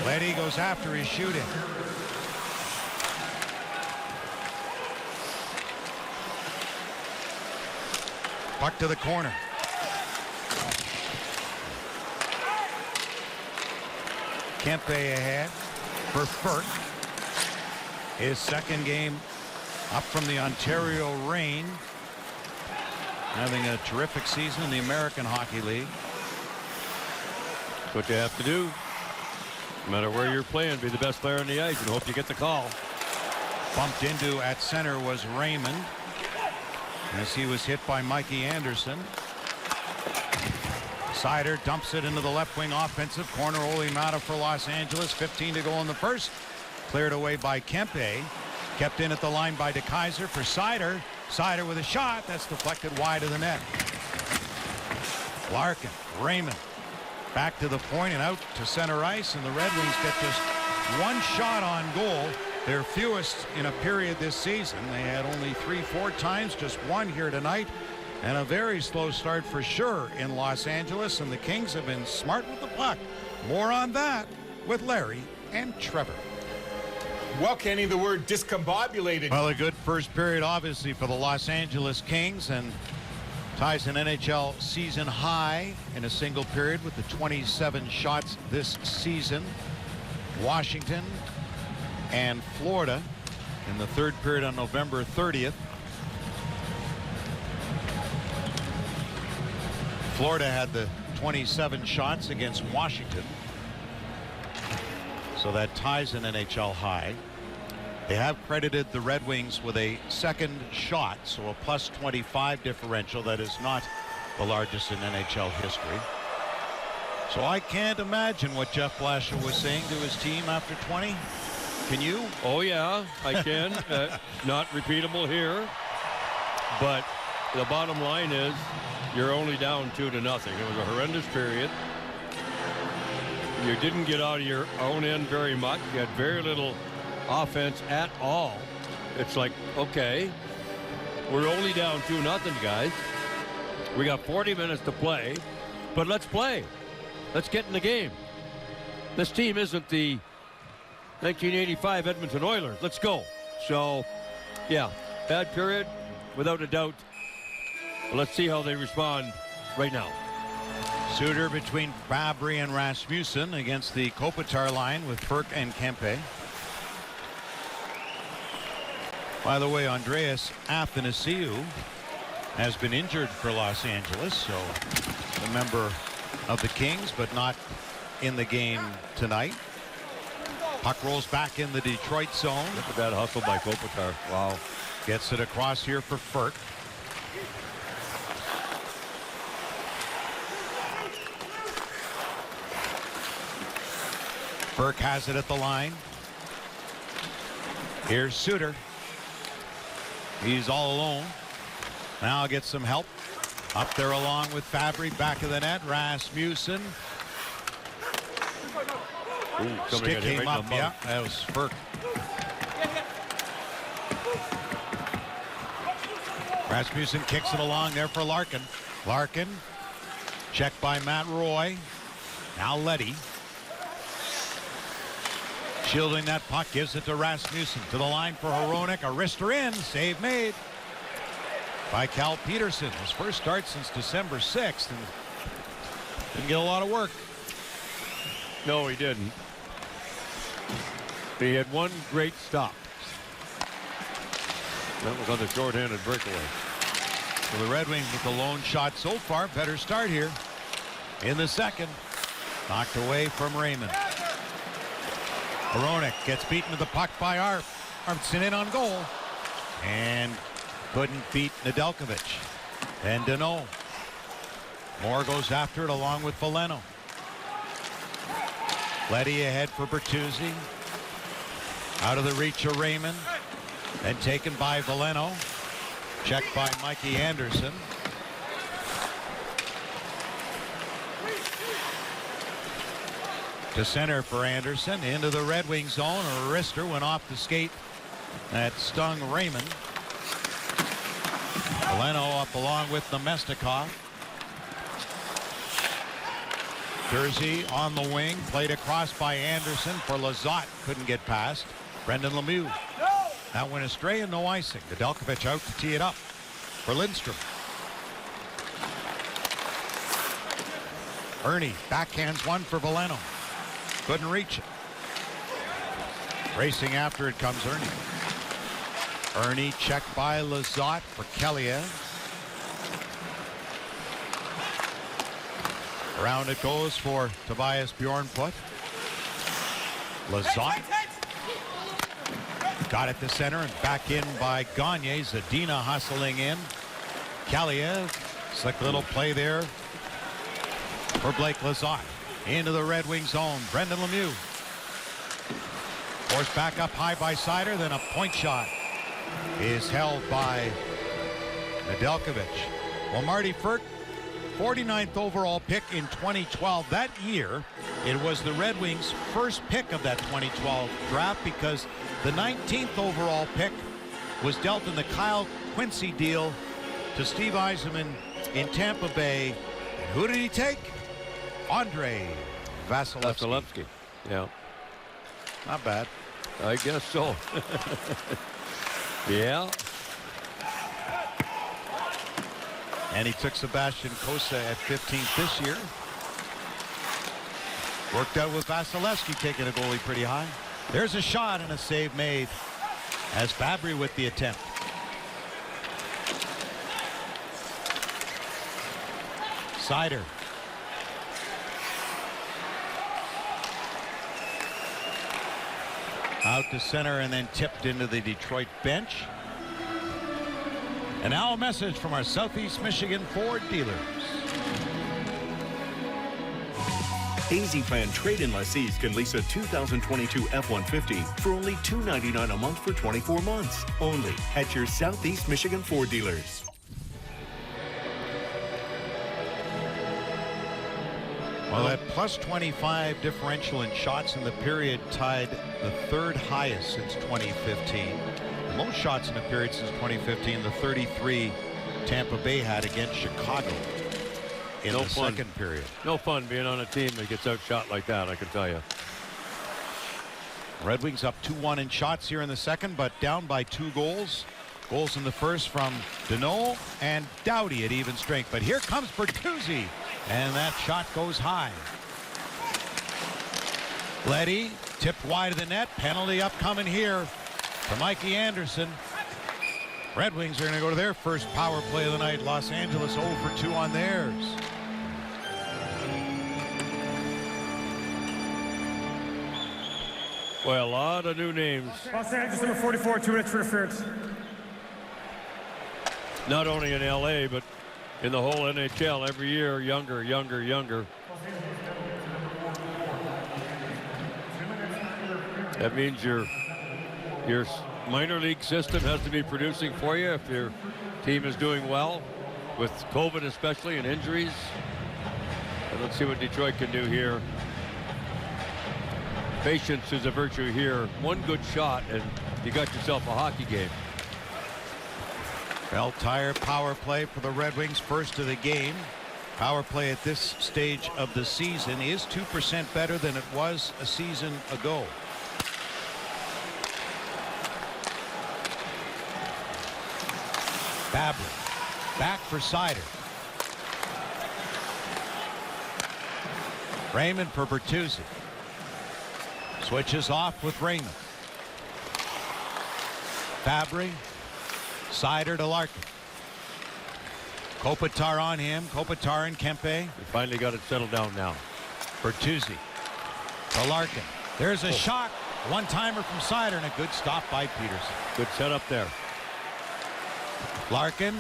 A: Leddy goes after his shooting. Puck to the corner. Kempe ahead for Furt. His second game up from the Ontario Reign. Having a terrific season in the American Hockey League.
E: That's what you have to do. No matter where you're playing, be the best player on the ice and hope you get the call.
A: Bumped into at center was Raymond as he was hit by Mikey Anderson. Seider dumps it into the left wing offensive corner. Ole Mata for Los Angeles. 15 to go in the first. Cleared away by Kempe. Kept in at the line by DeKeyser for Seider. Sider with a shot. That's deflected wide of the net. Larkin, Raymond, back to the point and out to center ice, and the Red Wings get just one shot on goal. Their fewest in a period this season. They had only 3-4 times, just one here tonight, and a very slow start for sure in Los Angeles, and the Kings have been smart with the puck. More on that with Larry and Trevor.
B: Well, Kenny, the word discombobulated.
A: Well, a good first period, obviously, for the Los Angeles Kings, and ties an NHL season high in a single period with the 27 shots this season. Washington and Florida in the third period on November 30th. Florida had the 27 shots against Washington, so that ties an NHL high. They have credited the Red Wings with a second shot, so a plus 25 differential. That is not the largest in NHL history. So I can't imagine what Jeff Blashill was saying to his team after 20. Can you?
E: Oh, yeah, I can. Not repeatable here. But the bottom line is you're only down 2-0. It was a horrendous period. You didn't get out of your own end very much. You had very little offense at all. It's like, okay, we're only down 2-0, guys. We got 40 minutes to play, but let's play. Let's get in the game. This team isn't the 1985 Edmonton Oilers. Let's go. So, yeah, bad period, without a doubt. But let's see how they respond right now.
A: Suter between Fabry and Rasmussen against the Kopitar line with Perk and Kempe. By the way, Andreas Athanasiou has been injured for Los Angeles, so a member of the Kings, but not in the game tonight. Puck rolls back in the Detroit zone.
E: Look at that hustle by Kopitar. Wow.
A: Gets it across here for Ferk. Ferk has it at the line. Here's Suter. He's all alone. Now gets some help. Up there along with Fabry, back of the net. Rasmussen. Stick came up, yeah, that was Ferk. Rasmussen kicks it along there for Larkin. Larkin, checked by Matt Roy. Now Leddy. Shielding that puck, gives it to Rasmussen. To the line for Hronek, a wrister in, save made by Cal Peterson. His first start since December 6th, and didn't get a lot of work.
E: No, he didn't. He had one great stop. That was on the shorthanded breakaway.
A: So the Red Wings with the lone shot so far. Better start here in the second. Knocked away from Raymond. Hronek gets beaten to the puck by Arvidsson in on goal. And couldn't beat Nedeljkovic. And Deneau. Moore goes after it along with Veleno. Leddy ahead for Bertuzzi. Out of the reach of Raymond. And taken by Veleno. Checked by Mikey Anderson. To center for Anderson. Into the Red Wing zone. A wrister went off the skate. That stung Raymond. Veleno up along with Nemestikov. Jersey on the wing, played across by Anderson for Lizotte. Couldn't get past. Brendan Lemieux. That went astray and no icing. Nedeljkovic out to tee it up for Lindstrom. Ernie backhands one for Veleno. Couldn't reach it. Racing after it comes Ernie. Ernie checked by Lizotte for Kelly. Around it goes for Tobias Bjornfoot. Lizotte got it to center and back in by Gagne. Zadina hustling in. Kaliev, slick little play there for Blake Lizotte. Into the Red Wing zone. Brendan Lemieux. Forced back up high by Sider, then a point shot is held by Nedeljkovic. Well, Marty Furt, 49th overall pick in 2012. That year, it was the Red Wings' first pick of that 2012 draft because the 19th overall pick was dealt in the Kyle Quincy deal to Steve Yzerman in Tampa Bay. And who did he take? Andrei Vasilevsky.
E: Yeah.
A: Not bad.
E: I guess so. Yeah.
A: And he took Sebastian Cossa at 15th this year. Worked out with Vasilevsky taking a goalie pretty high. There's a shot and a save made as Fabry with the attempt. Seider. Out to center and then tipped into the Detroit bench. And now a message from our Southeast Michigan Ford dealers.
G: Easy Plan trade-in lessees can lease a 2022 F-150 for only $299 a month for 24 months. Only at your Southeast Michigan Ford dealers.
A: Well, that plus 25 differential in shots in the period tied the third highest since 2015. The most shots in the period since 2015, the 33 Tampa Bay had against Chicago in the second period.
E: No fun being on a team that gets outshot like that, I can tell you.
A: Red Wings up 2-1 in shots here in the second, but down by 2 goals. Goals in the first from Deneau and Doughty at even strength. But here comes Bertuzzi, and that shot goes high. Leddy tipped wide of the net. Penalty upcoming here for Mikey Anderson. Red Wings are going to go to their first power play of the night. Los Angeles 0 for 2 on theirs.
E: Boy, a lot of new names.
H: Los Angeles number 44, 2 minutes for interference.
E: Not only in LA, but in the whole NHL every year, younger. That means your minor league system has to be producing for you if your team is doing well, with COVID especially and injuries. And let's see what Detroit can do here. Patience is a virtue here. One good shot and you got yourself a hockey game.
A: Bell Tire power play for the Red Wings, first of the game. Power play at this stage of the season is 2% better than it was a season ago. Fabry back for Seider. Raymond for Bertuzzi. Switches off with Raymond. Fabry. Seider to Larkin. Kopitar on him. Kopitar and Kempe.
E: We finally got it settled down now.
A: Bertuzzi to Larkin. There's a shot. One-timer from Seider and a good stop by Peterson.
E: Good setup there.
A: Larkin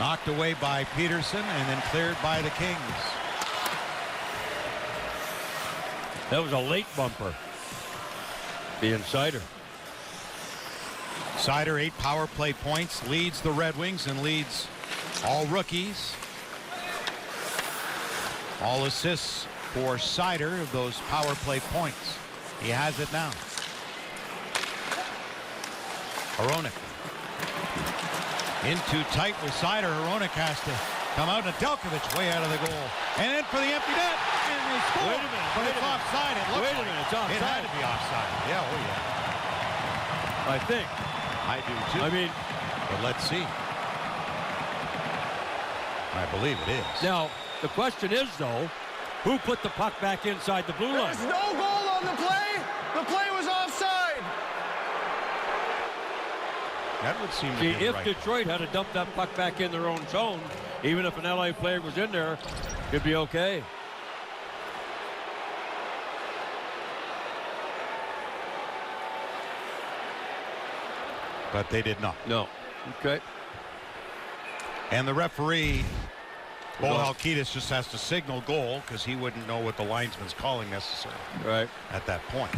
A: knocked away by Peterson and then cleared by the Kings.
E: That was a late bumper. The Seider.
A: Seider 8 power play points, leads the Red Wings and leads all rookies. All assists for Seider of those power play points. He has it now. Hronek. In too tight with Seider. Hronek has to come out. Nedeljkovic way out of the goal. And in for the empty net. And they score.
E: Wait a minute.
A: But it's offside. It looks
E: Wait a minute. It's offside.
A: It had to be offside. Yeah, oh yeah.
E: I think.
A: I do too.
E: I mean,
A: but let's see. I believe it is.
E: now, the question is, though, who put the puck back inside the blue line?
H: There's no goal on the play. The play was offside.
A: That would seem to
E: See,
A: be
E: if
A: right.
E: Detroit had to dump that puck back in their own zone, even if an LA player was in there, it'd be okay.
A: But they did not.
E: No. Okay.
A: And the referee, Bo
E: Well-
A: Halkitis, just has to signal goal because he wouldn't know what the linesman's calling necessarily
E: Right.
A: at that point.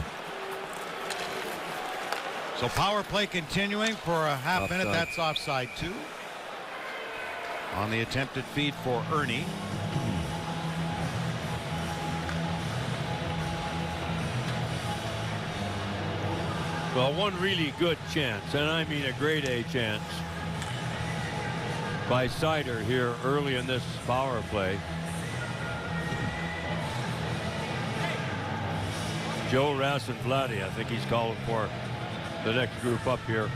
A: So power play continuing for a half minute.
E: Offside.
A: That's offside too. on the attempted feed for Ernie.
E: Well, one really good chance, and I mean a grade A chance, by Sider here early in this power play. Joe Rassenflati, I think he's calling for the next group up here.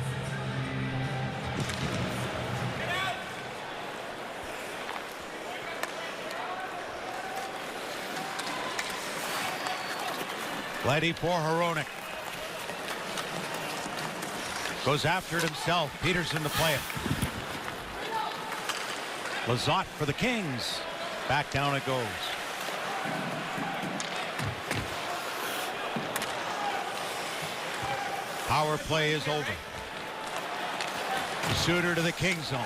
A: Letty for Hronek. Goes after it himself. Peterson to play it. Lizotte for the Kings. Back down it goes. Power play is over. Suter to the King zone.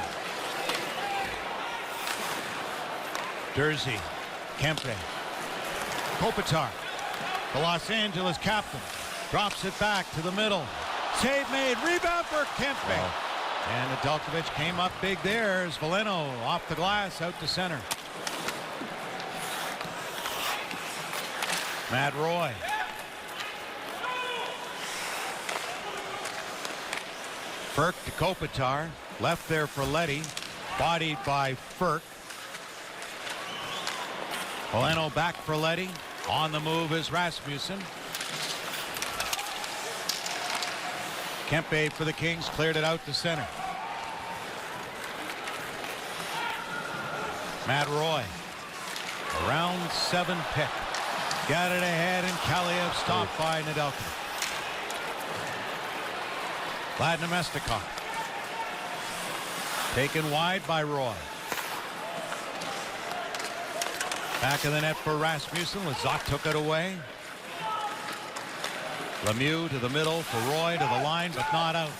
A: Jersey. Kempe. Kopitar. The Los Angeles captain. Drops it back to the middle. Save made. Rebound for Kempe.
E: Wow.
A: And Nedeljkovic came up big there as Veleno off the glass out to center. Matt Roy. Furk to Kopitar. Left there for Letty. Bodied by Furk. Veleno back for Letty. On the move is Rasmussen. Kempe for the Kings cleared it out to center. Matt Roy. A round 7 pick. Got it ahead and Kaliev stopped by Nedeljkovic. Vlad Namestnikov. Taken wide by Roy. Back of the net for Rasmussen. Lizotte took it away. Lemieux to the middle for Roy to the line, but not out.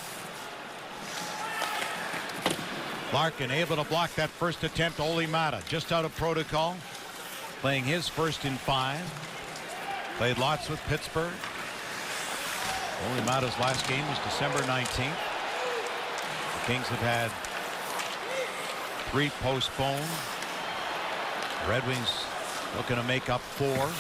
A: Larkin able to block that first attempt. Olli Määttä just out of protocol. Playing his first in 5. Played lots with Pittsburgh. Olli Määttä's last game was December 19th. The Kings have had 3 postponed. The Red Wings looking to make up 4.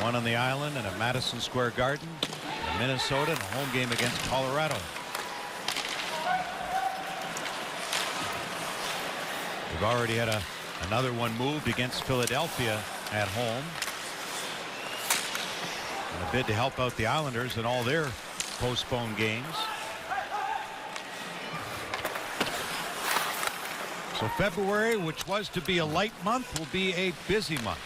A: 1 on the island and at Madison Square Garden in Minnesota, and a home game against Colorado. We've already had another one moved against Philadelphia at home in a bid to help out the Islanders in all their postponed games. So February, which was to be a light month, will be a busy month.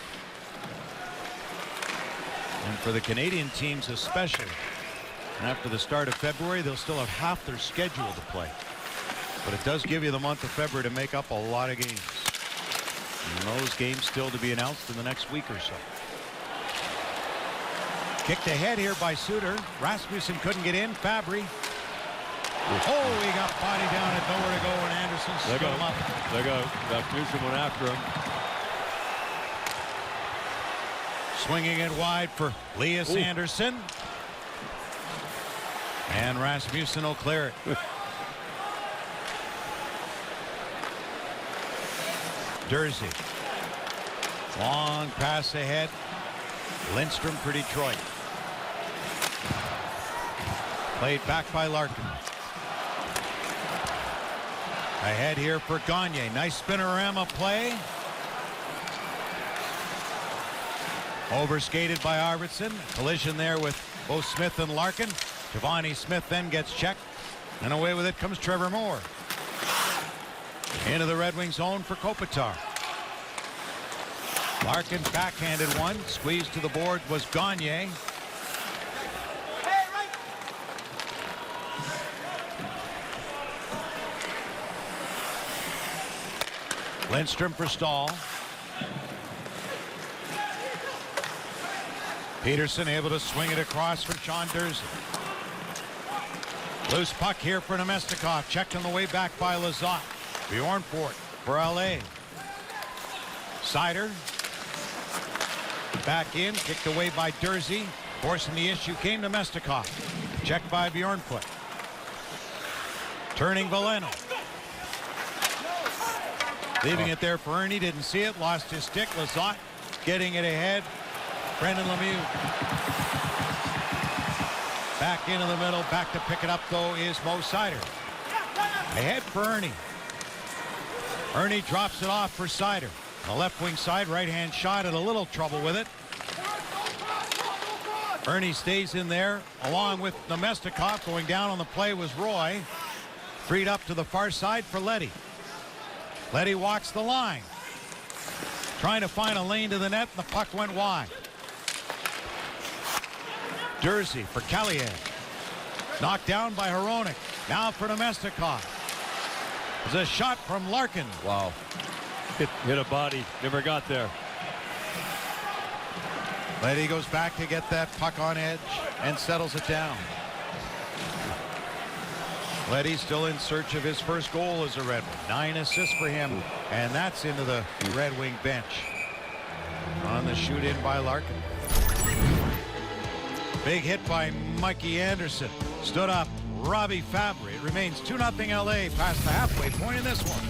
A: And for the Canadian teams especially. And after the start of February, they'll still have half their schedule to play. But it does give you the month of February to make up a lot of games. And those games still to be announced in the next week or so. Kicked ahead here by Suter. Rasmussen couldn't get in. Fabry. Oh, he got body down and nowhere to go, and Anderson stood him up.
E: Look out. Rasmussen went after him.
A: Swinging it wide for Elias Anderson. And Rasmussen will clear it. Jersey. Long pass ahead. Lindstrom for Detroit. Played back by Larkin. Ahead here for Gagne. Nice spinorama play. Overskated by Arvidsson. Collision there with both Smith and Larkin. Giovanni Smith then gets checked. And away with it comes Trevor Moore. Into the Red Wings zone for Kopitar. Larkin backhanded one. Squeezed to the board was Gagne. Lindstrom for Stahl. Peterson able to swing it across for Sean Durzi. Loose puck here for Namestnikov. Checked on the way back by Lizotte. Bjornfort for LA. Sider. Back in. Kicked away by Durzi. Forcing the issue came to Namestnikov. Checked by Bjornfort. Turning Veleno. Leaving it there for Ernie. Didn't see it. Lost his stick. Lizotte getting it ahead. Brendan Lemieux. Back into the middle. Back to pick it up, though, is Mo Seider. Ahead for Ernie. Ernie drops it off for Seider. The left wing side, right-hand shot, had a little trouble with it. Ernie stays in there, along with Nemestikov. Going down on the play was Roy. Freed up to the far side for Leddy. Leddy walks the line. Trying to find a lane to the net, and the puck went wide. Dursey for Kaliev. Knocked down by Hronek. Now for Nemestikov. There's a shot from Larkin.
E: Wow. Hit a body. Never got there.
A: Leddy goes back to get that puck on edge and settles it down. Leddy still in search of his first goal as a Red Wing. 9 assists for him, and that's into the Red Wing bench. On the shoot in by Larkin. Big hit by Mikey Anderson. Stood up Robbie Fabry. It remains 2-0 LA past the halfway point in this one.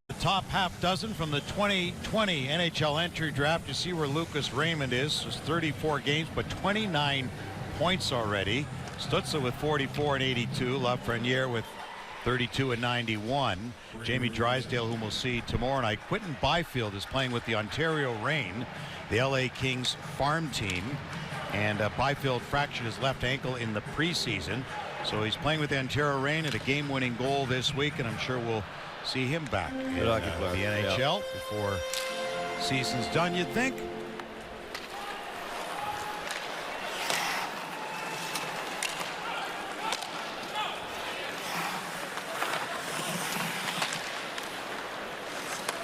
A: The top half dozen from the 2020 NHL entry draft. You see where Lucas Raymond is. It's 34 games, but 29 points already. Stützle with 44 and 82. Lafreniere with 32 and 91. Jamie Drysdale, whom we'll see tomorrow night. Quinton Byfield is playing with the Ontario Reign, the LA Kings farm team. And Byfield fractured his left ankle in the preseason. So he's playing with the Ontario Reign at a game-winning goal this week, and I'm sure we'll see him back in the NHL before season's done, you'd think.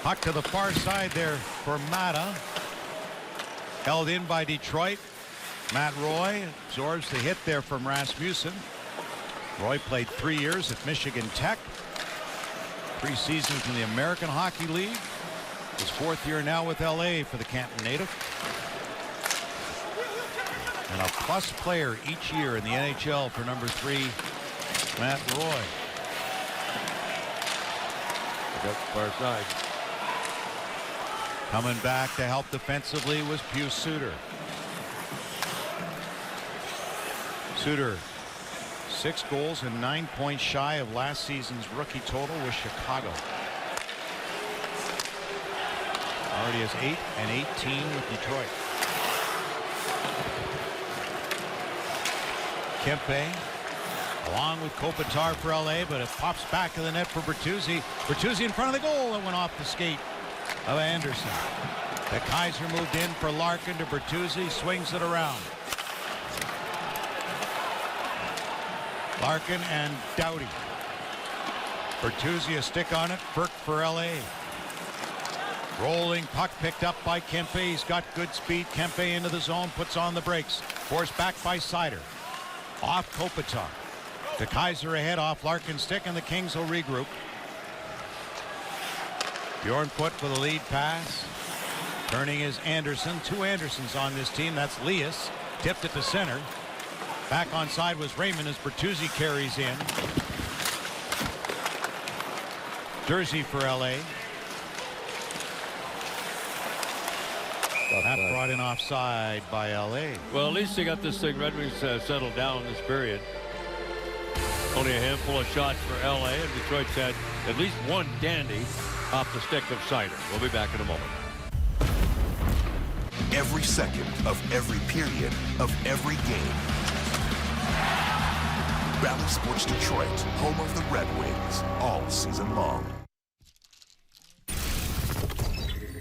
A: Puck to the far side there for Mata. Held in by Detroit. Matt Roy absorbs the hit there from Rasmussen. Roy played 3 years at Michigan Tech. 3 seasons in the American Hockey League. His 4th year now with LA for the Canton native. And a plus player each year in the NHL for number 3, Matt Roy.
E: Far side.
A: Coming back to help defensively was Pius Suter. Suter, 6 goals and 9 points shy of last season's rookie total with Chicago. Already has 8 and 18 with Detroit. Kempe along with Kopitar for LA, but it pops back to the net for Bertuzzi. Bertuzzi in front of the goal and went off the skate of Anderson. The Kaiser moved in for Larkin to Bertuzzi, swings it around. Larkin and Doughty. Bertuzzi a stick on it. Burke for LA. Rolling puck picked up by Kempe. He's got good speed. Kempe into the zone, puts on the brakes. Forced back by Seider. Off Kopitar. The Kaiser ahead off Larkin's stick, and the Kings will regroup. Bjornfoot for the lead pass. Turning is Anderson. 2 Andersons on this team. That's Lias. Tipped it to center. Back on side was Raymond as Bertuzzi carries in. Dursey for LA. That brought in offside by LA.
E: Well, at least they got this thing Red Wings settled down this period. Only a handful of shots for LA, and Detroit's had at least one dandy off the stick of Seider. We'll be back in a moment.
I: Every second of every period of every game. Bally Sports Detroit, home of the Red Wings, all season long.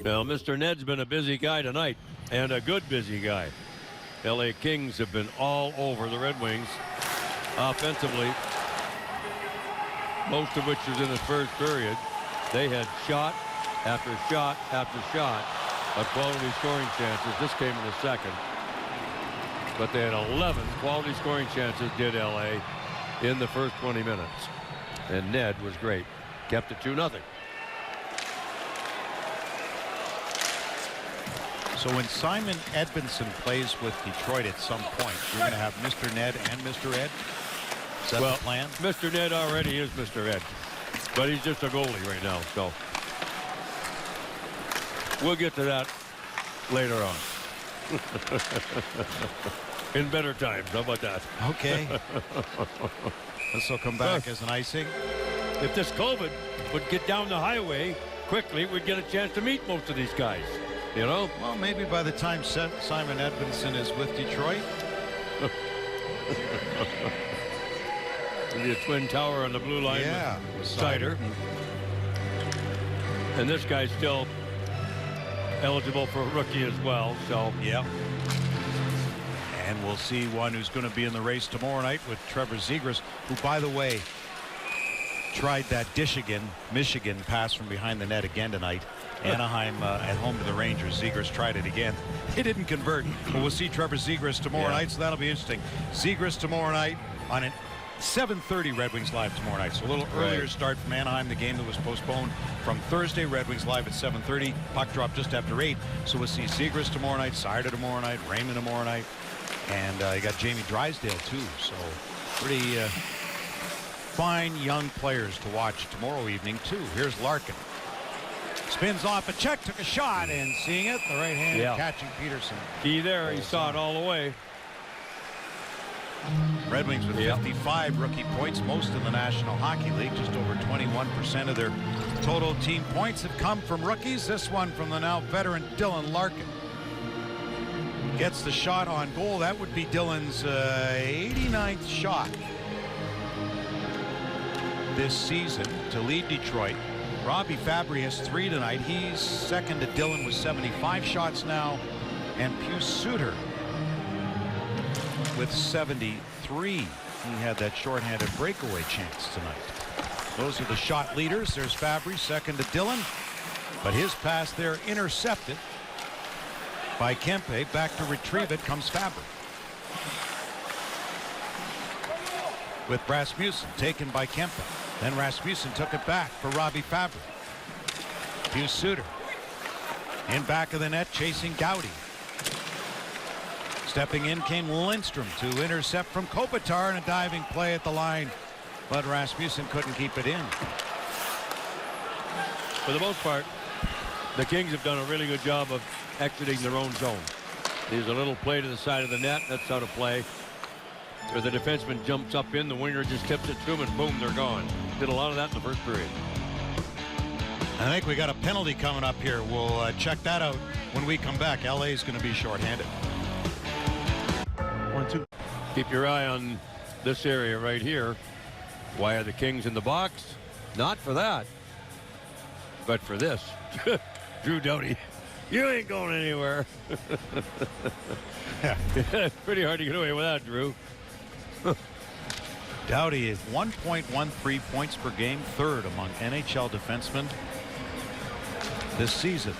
E: Well, Mr. Ned's been a busy guy tonight, and a good busy guy. LA Kings have been all over the Red Wings offensively, most of which was in the first period. They had shot after shot after shot of quality scoring chances. This came in the second. But they had 11 quality scoring chances, did LA, in the first 20 minutes. And Ned was great. Kept it 2-0.
A: So when Simon Edmondson plays with Detroit at some point, you're going to have Mr. Ned and Mr. Ed? Is that the plan?
E: Mr. Ned already is Mr. Ed. But he's just a goalie right now, so we'll get to that later on. In better times. How about that?
A: Okay. This will come back as an icing.
E: If this COVID would get down the highway quickly, we'd get a chance to meet most of these guys. You know?
A: Well, maybe by the time Simon Edmondson is with Detroit.
E: The Twin Tower on the blue line.
A: Yeah.
E: With Sider. And this guy's still eligible for a rookie as well. So.
A: Yeah. And we'll see one who's going to be in the race tomorrow night with Trevor Zegras, who, by the way, tried that Michigan pass from behind the net again tonight. Anaheim at home to the Rangers. Zegras tried it again. He didn't convert. But we'll see Trevor Zegras tomorrow night, so that'll be interesting. Zegras tomorrow night on an 7:30 Red Wings Live tomorrow night. So a little earlier start from Anaheim, the game that was postponed from Thursday. Red Wings Live at 7:30. Puck drop just after 8. So we'll see Zegras tomorrow night, Sider tomorrow night, Raymond tomorrow night. And you got Jamie Drysdale, too. So pretty fine young players to watch tomorrow evening, too. Here's Larkin. Spins off a check, took a shot, and seeing it, the right hand catching Peterson.
E: Key there. He saw it all the way.
A: Red Wings with 55 rookie points, most in the National Hockey League. Just over 21% of their total team points have come from rookies. This one from the now veteran Dylan Larkin. Gets the shot on goal. That would be Dylan's 89th shot this season to lead Detroit. Robbie Fabry has 3 tonight. He's second to Dylan with 75 shots now. And Pius Suter with 73. He had that shorthanded breakaway chance tonight. Those are the shot leaders. There's Fabry, second to Dylan. But his pass there intercepted by Kempe. Back to retrieve it comes Fabry. With Rasmussen taken by Kempe. Then Rasmussen took it back for Robbie Fabry. Pius Suter in back of the net chasing Gowdy. Stepping in came Lindstrom to intercept from Kopitar and a diving play at the line. But Rasmussen couldn't keep it in.
E: For the most part, the Kings have done a really good job of exiting their own zone. There's a little play to the side of the net. That's out of play. Where the defenseman jumps up in, the winger just tips it to him, and boom, they're gone. Did a lot of that in the first period.
A: I think we got a penalty coming up here. We'll check that out when we come back. LA is going to be shorthanded.
E: 1-2. Keep your eye on this area right here. Why are the Kings in the box? Not for that, but for this. Drew Doughty, you ain't going anywhere. It's pretty hard to get away with that, Drew.
A: Doughty is 1.13 points per game, third among NHL defensemen this season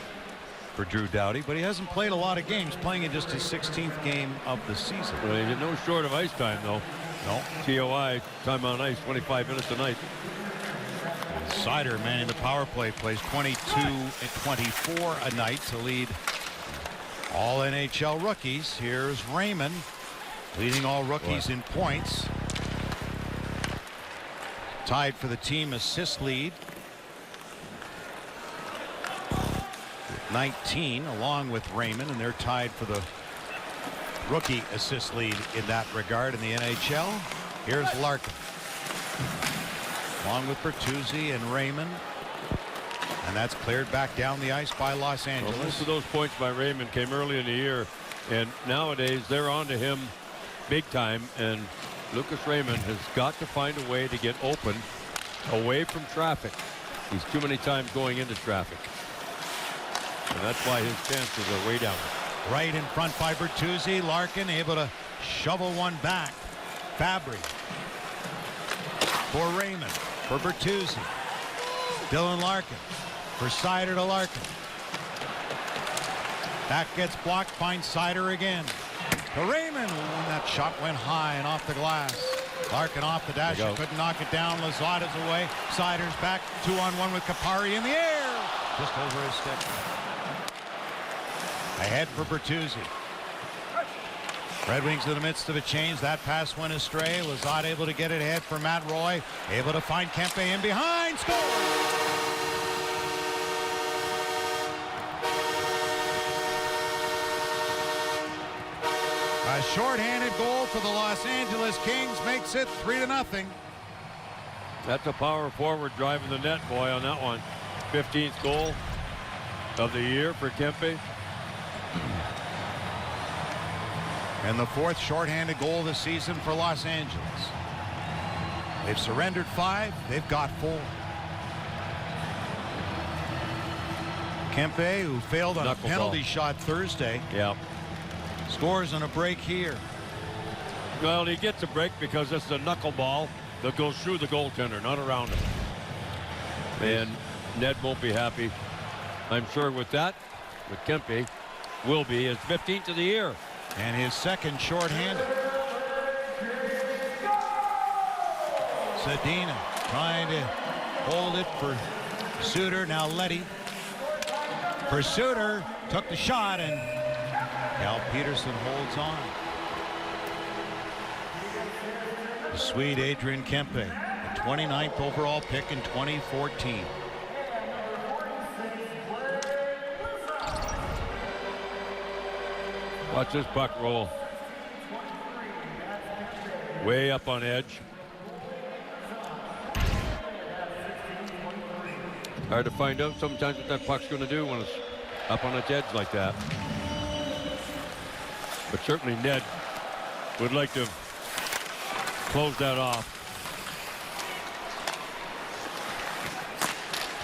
A: for Drew Doughty, but he hasn't played a lot of games, playing in just his 16th game of the season.
E: Well, he did no short of ice time, though.
A: No.
E: TOI, time on ice, 25 minutes a night.
A: Sider manning the power play, plays 22 and 24 a night to lead all NHL rookies. Here's Raymond leading all rookies in points. Tied for the team assist lead. 19 along with Raymond, and they're tied for the rookie assist lead in that regard in the NHL. Here's Larkin along with Bertuzzi and Raymond, and that's cleared back down the ice by Los Angeles.
E: Well, most of those points by Raymond came early in the year, and nowadays they're on to him big time, and Lucas Raymond has got to find a way to get open away from traffic. He's too many times going into traffic, and that's why his chances are way down.
A: Right in front by Bertuzzi. Larkin able to shovel one back. Fabry for Raymond, for Bertuzzi. Dylan Larkin for Sider to Larkin. That gets blocked, finds Sider again. To Raymond, and that shot went high and off the glass. Larkin off the dash, couldn't knock it down. Lozada's away. Sider's back, 2-on-1 with Kapari in the air. Just over his stick. Ahead for Bertuzzi. Red Wings in the midst of a change. That pass went astray. Lozada able to get it ahead for Matt Roy. Able to find Kempe in behind. and scores! A shorthanded goal for the Los Angeles Kings makes it 3-0.
E: That's a power forward driving the net, boy, on that one. 15th goal of the year for Kempe.
A: And the 4th shorthanded goal this season for Los Angeles. They've surrendered 5. They've got 4. Kempe, who failed on a penalty shot Thursday, scores on a break here.
E: Well, he gets a break because this is a knuckleball that goes through the goaltender, not around him. And Ned won't be happy, I'm sure, with that. But Kempe will be his 15th of the year.
A: And his 2nd shorthanded. Zadina trying to hold it for Suter. Now Letty. For Suter, took the shot, and Cal Peterson holds on. The Swede Adrian Kempe, the 29th overall pick in 2014.
E: Watch this puck roll. Way up on edge. Hard to find out sometimes what that puck's going to do when it's up on its edge like that. But certainly Ned would like to close that off.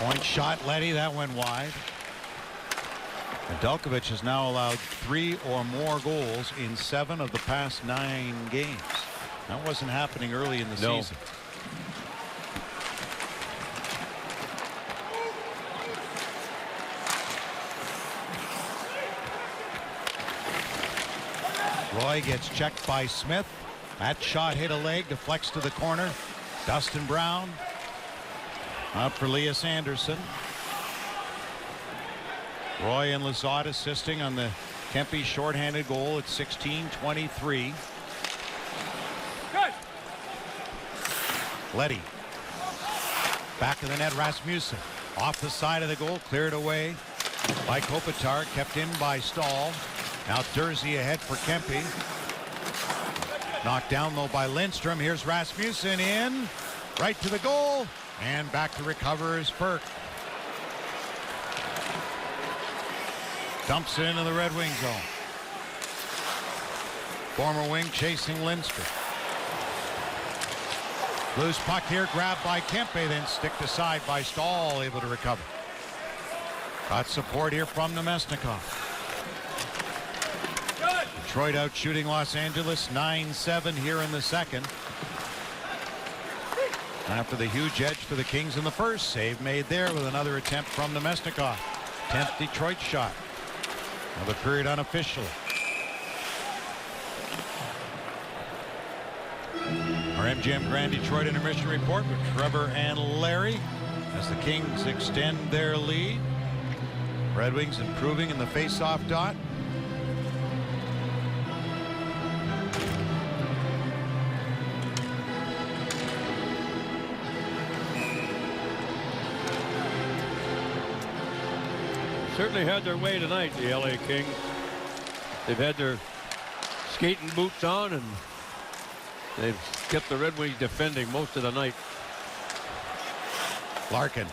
A: Point shot, Letty. That went wide. Nedeljkovic has now allowed 3 or more goals in 7 of the past 9 games. That wasn't happening early in the season. Roy gets checked by Smith. That shot hit a leg, deflects to the corner. Dustin Brown up for Elias Anderson. Roy and Lizotte assisting on the Kempe shorthanded goal at 16:23. Letty. Back of the net, Rasmussen. Off the side of the goal, cleared away by Kopitar, kept in by Stahl. Now Durzi ahead for Kempe. Knocked down though by Lindstrom. Here's Rasmussen in. Right to the goal. And back to recover is Burke. Dumps it into the Red Wing zone. Former wing chasing Lindstrom. Loose puck here, grabbed by Kempe, then sticked aside by Stahl, able to recover. Got support here from Nemesnikov. Detroit out shooting Los Angeles 9-7 here in the 2nd. After the huge edge for the Kings in the 1st, save made there with another attempt from Nemesnikov. 10th Detroit shot. Another period unofficially. Our MGM Grand Detroit intermission report with Trevor and Larry as the Kings extend their lead. Red Wings improving in the face-off dot.
E: Certainly had their way tonight, the LA Kings. They've had their skating boots on, and they've kept the Red Wings defending most of the night.
A: Larkin.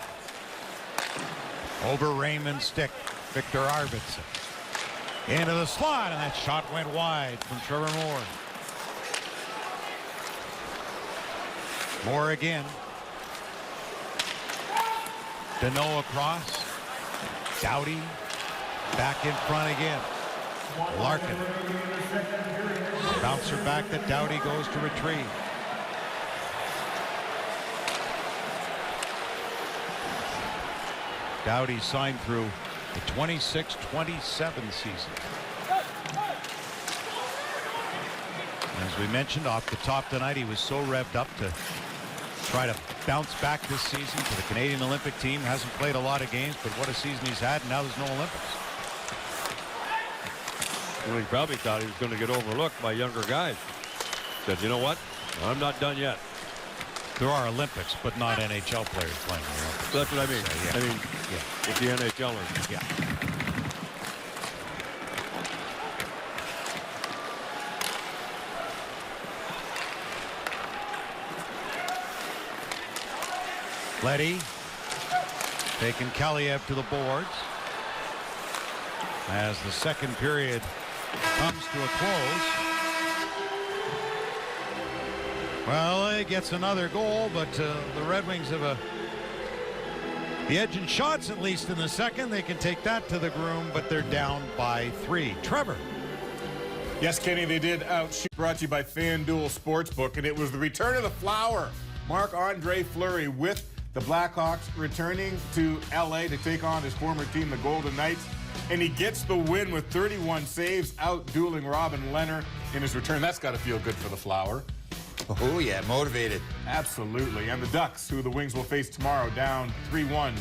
A: Over Raymond's stick. Victor Arvidsson. Into the slot, and that shot went wide from Trevor Moore. Moore again. Deneau across. Doughty back in front again. Larkin. Bouncer back that Doughty goes to retrieve. Doughty signed through the 26-27 season. As we mentioned off the top tonight, he was so revved up to try to bounce back this season for the Canadian Olympic team. Hasn't played a lot of games, but what a season he's had, and now there's no Olympics.
E: Well, he probably thought he was going to get overlooked by younger guys. Said, you know what? I'm not done yet.
A: There are Olympics, but not NHL players playing in the Olympics.
E: That's what I mean.
A: So, yeah.
E: I mean,
A: Yeah.
E: with the NHLers.
A: Yeah. Letty taking Kaliev to the boards as the second period comes to a close. Well, he gets another goal, but the Red Wings have the edge in shots, at least in the second. They can take that to the groom, but they're down by 3. Trevor.
B: Yes, Kenny, they did outshoot. Brought to you by FanDuel Sportsbook, and it was the return of the Flower. Marc-Andre Fleury with the Blackhawks returning to L.A. to take on his former team, the Golden Knights. And he gets the win with 31 saves, out-dueling Robin Lehner in his return. That's got to feel good for the Flower.
D: Oh, yeah, motivated.
B: Absolutely. And the Ducks, who the Wings will face tomorrow, down 3-1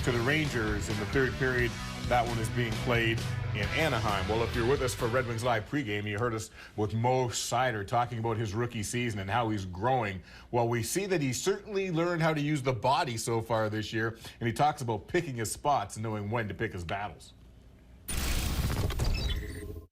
B: to the Rangers in the third period. That one is being played in Anaheim. Well, if you're with us for Red Wings Live pregame, you heard us with Mo Sider talking about his rookie season and how he's growing. Well, we see that he certainly learned how to use the body so far this year, and he talks about picking his spots and knowing when to pick his battles.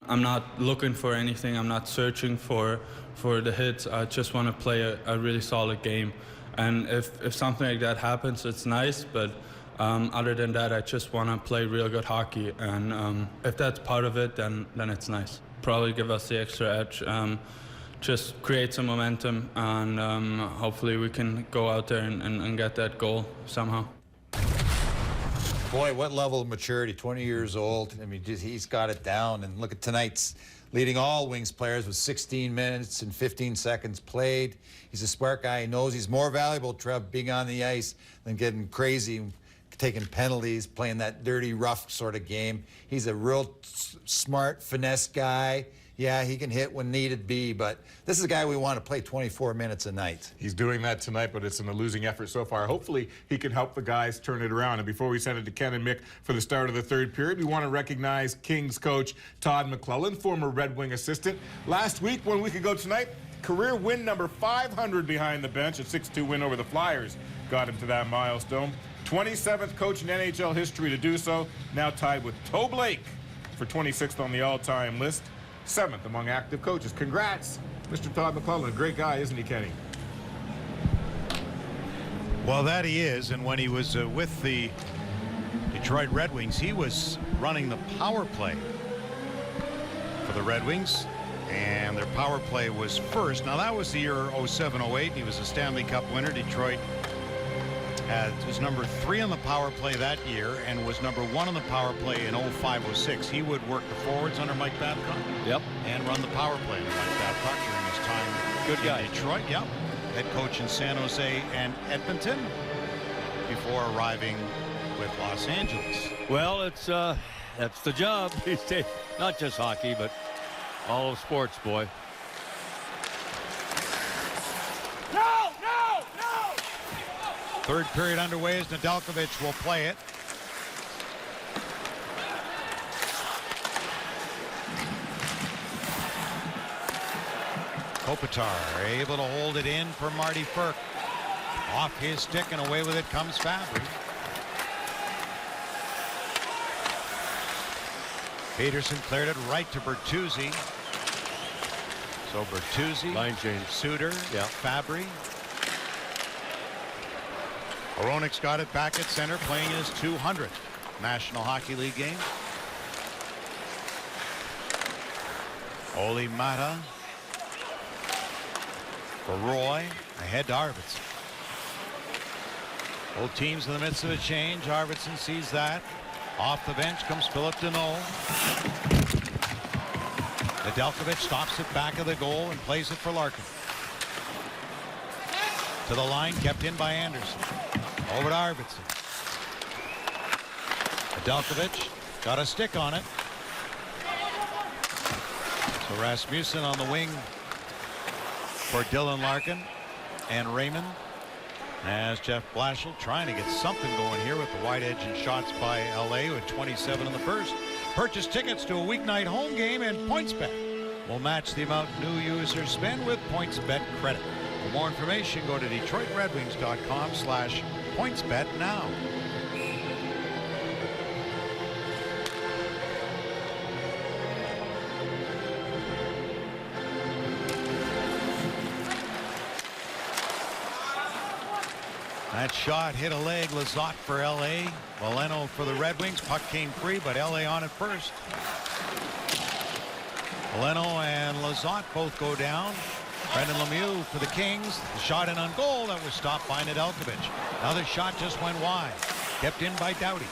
J: I'm not looking for anything. I'm not searching for the hits. I just want to play a really solid game. And if something like that happens, it's nice. But other than that, I just want to play real good hockey. And if that's part of it, then it's nice. Probably give us the extra edge. Just create some momentum, and hopefully we can go out there and get that goal somehow.
D: Boy, what level of maturity, 20 years old. I mean, he's got it down. And look at tonight's leading all Wings players with 16 minutes and 15 seconds played. He's a smart guy. He knows he's more valuable, Trev, being on the ice than getting crazy, taking penalties, playing that dirty, rough sort of game. He's a real smart, finesse guy. Yeah, he can hit when needed be, but this is a guy we want to play 24 minutes a night.
B: He's doing that tonight, but it's in a losing effort so far. Hopefully, he can help the guys turn it around. And before we send it to Ken and Mick for the start of the third period, we want to recognize Kings coach Todd McClellan, former Red Wing assistant. Last week, 1 week ago tonight, career win number 500 behind the bench. A 6-2 win over the Flyers got him to that milestone. 27th coach in NHL history to do so, now tied with Toe Blake for 26th on the all-time list. 7th among active coaches. Congrats, Mr. Todd McClellan. A great guy, isn't he, Kenny?
A: Well, that he is. And when he was with the Detroit Red Wings, he was running the power play for the Red Wings. And their power play was first. Now, that was the year 07-08. He was a Stanley Cup winner. Detroit was number 3 on the power play that year and was number 1 on the power play in 05-06. He would work the forwards under Mike Babcock.
E: Yep.
A: And run the power play under Mike Babcock during his time
E: Good guy.
A: in Detroit. Yep. Head coach in San Jose and Edmonton before arriving with Los Angeles.
E: Well, that's the job these days. Not just hockey, but all of sports, boy.
A: Third period underway as Nedeljkovic will play it. Kopitar able to hold it in for Marty Ferk. Off his stick and away with it comes Fabry. Peterson cleared it right to Bertuzzi. So Bertuzzi,
E: Line change.
A: Suter,
E: Yeah.
A: Fabry. Hronik's got it back at center, playing his 200th National Hockey League game. Oli Mata for Roy, ahead to Arvidsson. Both teams in the midst of a change. Arvidsson sees that. Off the bench comes Philip Deneau. Nedeljkovic stops it back of the goal and plays it for Larkin. To the line, kept in by Anderson. Over to Arvidsson. Nedeljkovic got a stick on it. So Rasmussen on the wing for Dylan Larkin and Raymond, as Jeff Blashill trying to get something going here with the wide edge and shots by LA with 27 in the first. Purchase tickets to a weeknight home game, and PointsBet will match the amount new users spend with PointsBet credit. For more information, go to DetroitRedWings.com/pointsbet now. That shot hit a leg. Lizotte for LA. Veleno for the Red Wings. Puck came free, but LA on it first. Veleno and Lizotte both go down. Brendan Lemieux for the Kings. The shot in on goal that was stopped by Nedeljkovic. Another shot just went wide. Kept in by Doughty.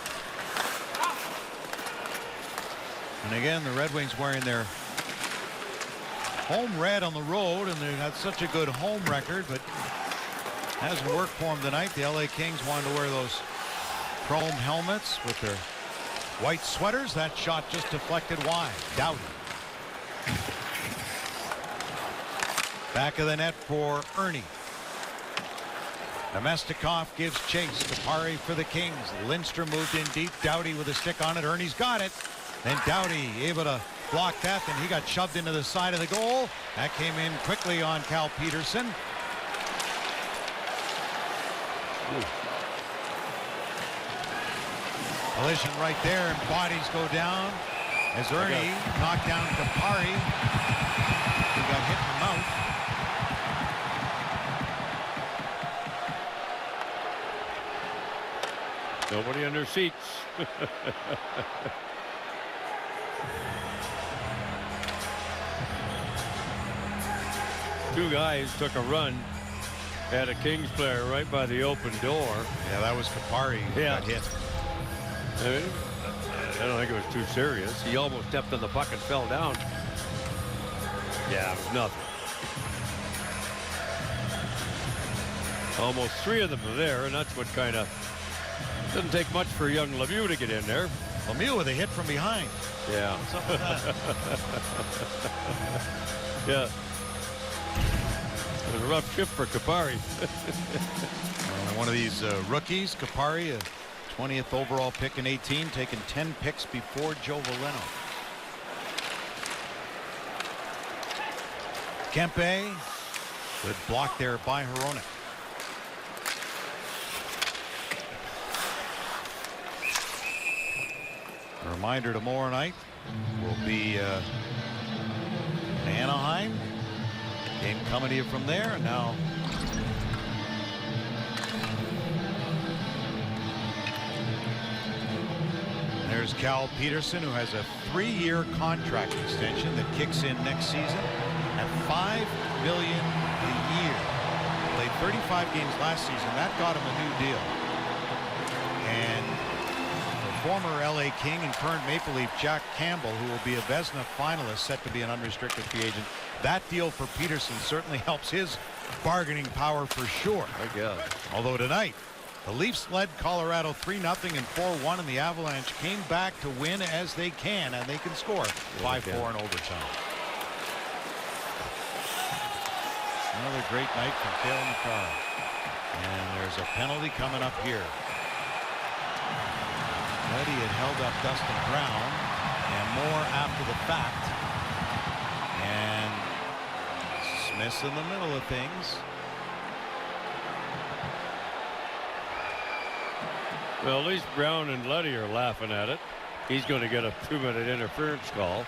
A: And again, the Red Wings wearing their home red on the road, and they've had such a good home record, but hasn't worked for them tonight. The LA Kings wanted to wear those chrome helmets with their white sweaters. That shot just deflected wide. Doughty. Back of the net for Ernie. Nemestikov gives chase. Kupari for the Kings. Lindstrom moved in deep. Doughty with a stick on it. Ernie's got it. Then Doughty able to block that, and he got shoved into the side of the goal. That came in quickly on Cal Peterson. Collision right there, and bodies go down as Ernie knocked down Kupari, who got hit in the mouth.
E: Nobody in their seats. Two guys took a run at a Kings player right by the open door.
A: Yeah, that was Kupari who got hit.
E: I don't think it was too serious. He almost stepped on the puck and fell down. Yeah, it was nothing. Almost three of them are there, and that's what kind of doesn't take much for young Lemieux to get in there.
A: Lemieux with a hit from behind.
E: Yeah.
A: What's up with that?
E: Yeah. It was a rough shift for Kupari.
A: One of these rookies, Kupari, a 20th overall pick in 18, taken 10 picks before Joe Veleno. Kempe, good block there by Hronek. A reminder tomorrow night will be Anaheim. Game coming to you from there. And now there's Cal Peterson, who has a 3-year contract extension that kicks in next season at $5 million a year. Played 35 games last season. That got him a new deal. And the former LA King and current Maple Leaf Jack Campbell, who will be a Vezina finalist, set to be an unrestricted free agent. That deal for Peterson certainly helps his bargaining power for sure.
E: I guess.
A: Although tonight, the Leafs led Colorado 3-0 and 4-1, and the Avalanche came back to win as they can, and they can score 5-4 in overtime. Another great night from Cale Makar. And there's a penalty coming up here. Letty had held up Dustin Brown, and more after the fact. And Smith's in the middle of things.
E: Well, at least Brown and Letty are laughing at it. He's going to get a 2-minute interference call.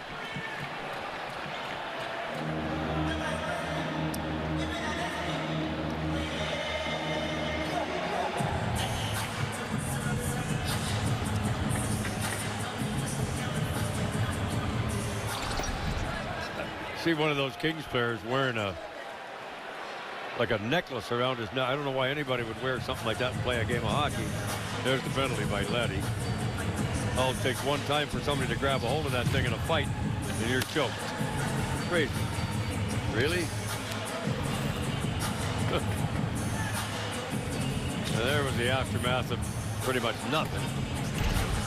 E: See one of those Kings players wearing like a necklace around his neck. I don't know why anybody would wear something like that and play a game of hockey. There's the penalty by Letty. All it takes one time for somebody to grab a hold of that thing in a fight, and you're choked. Crazy. Really? And there was the aftermath of pretty much nothing.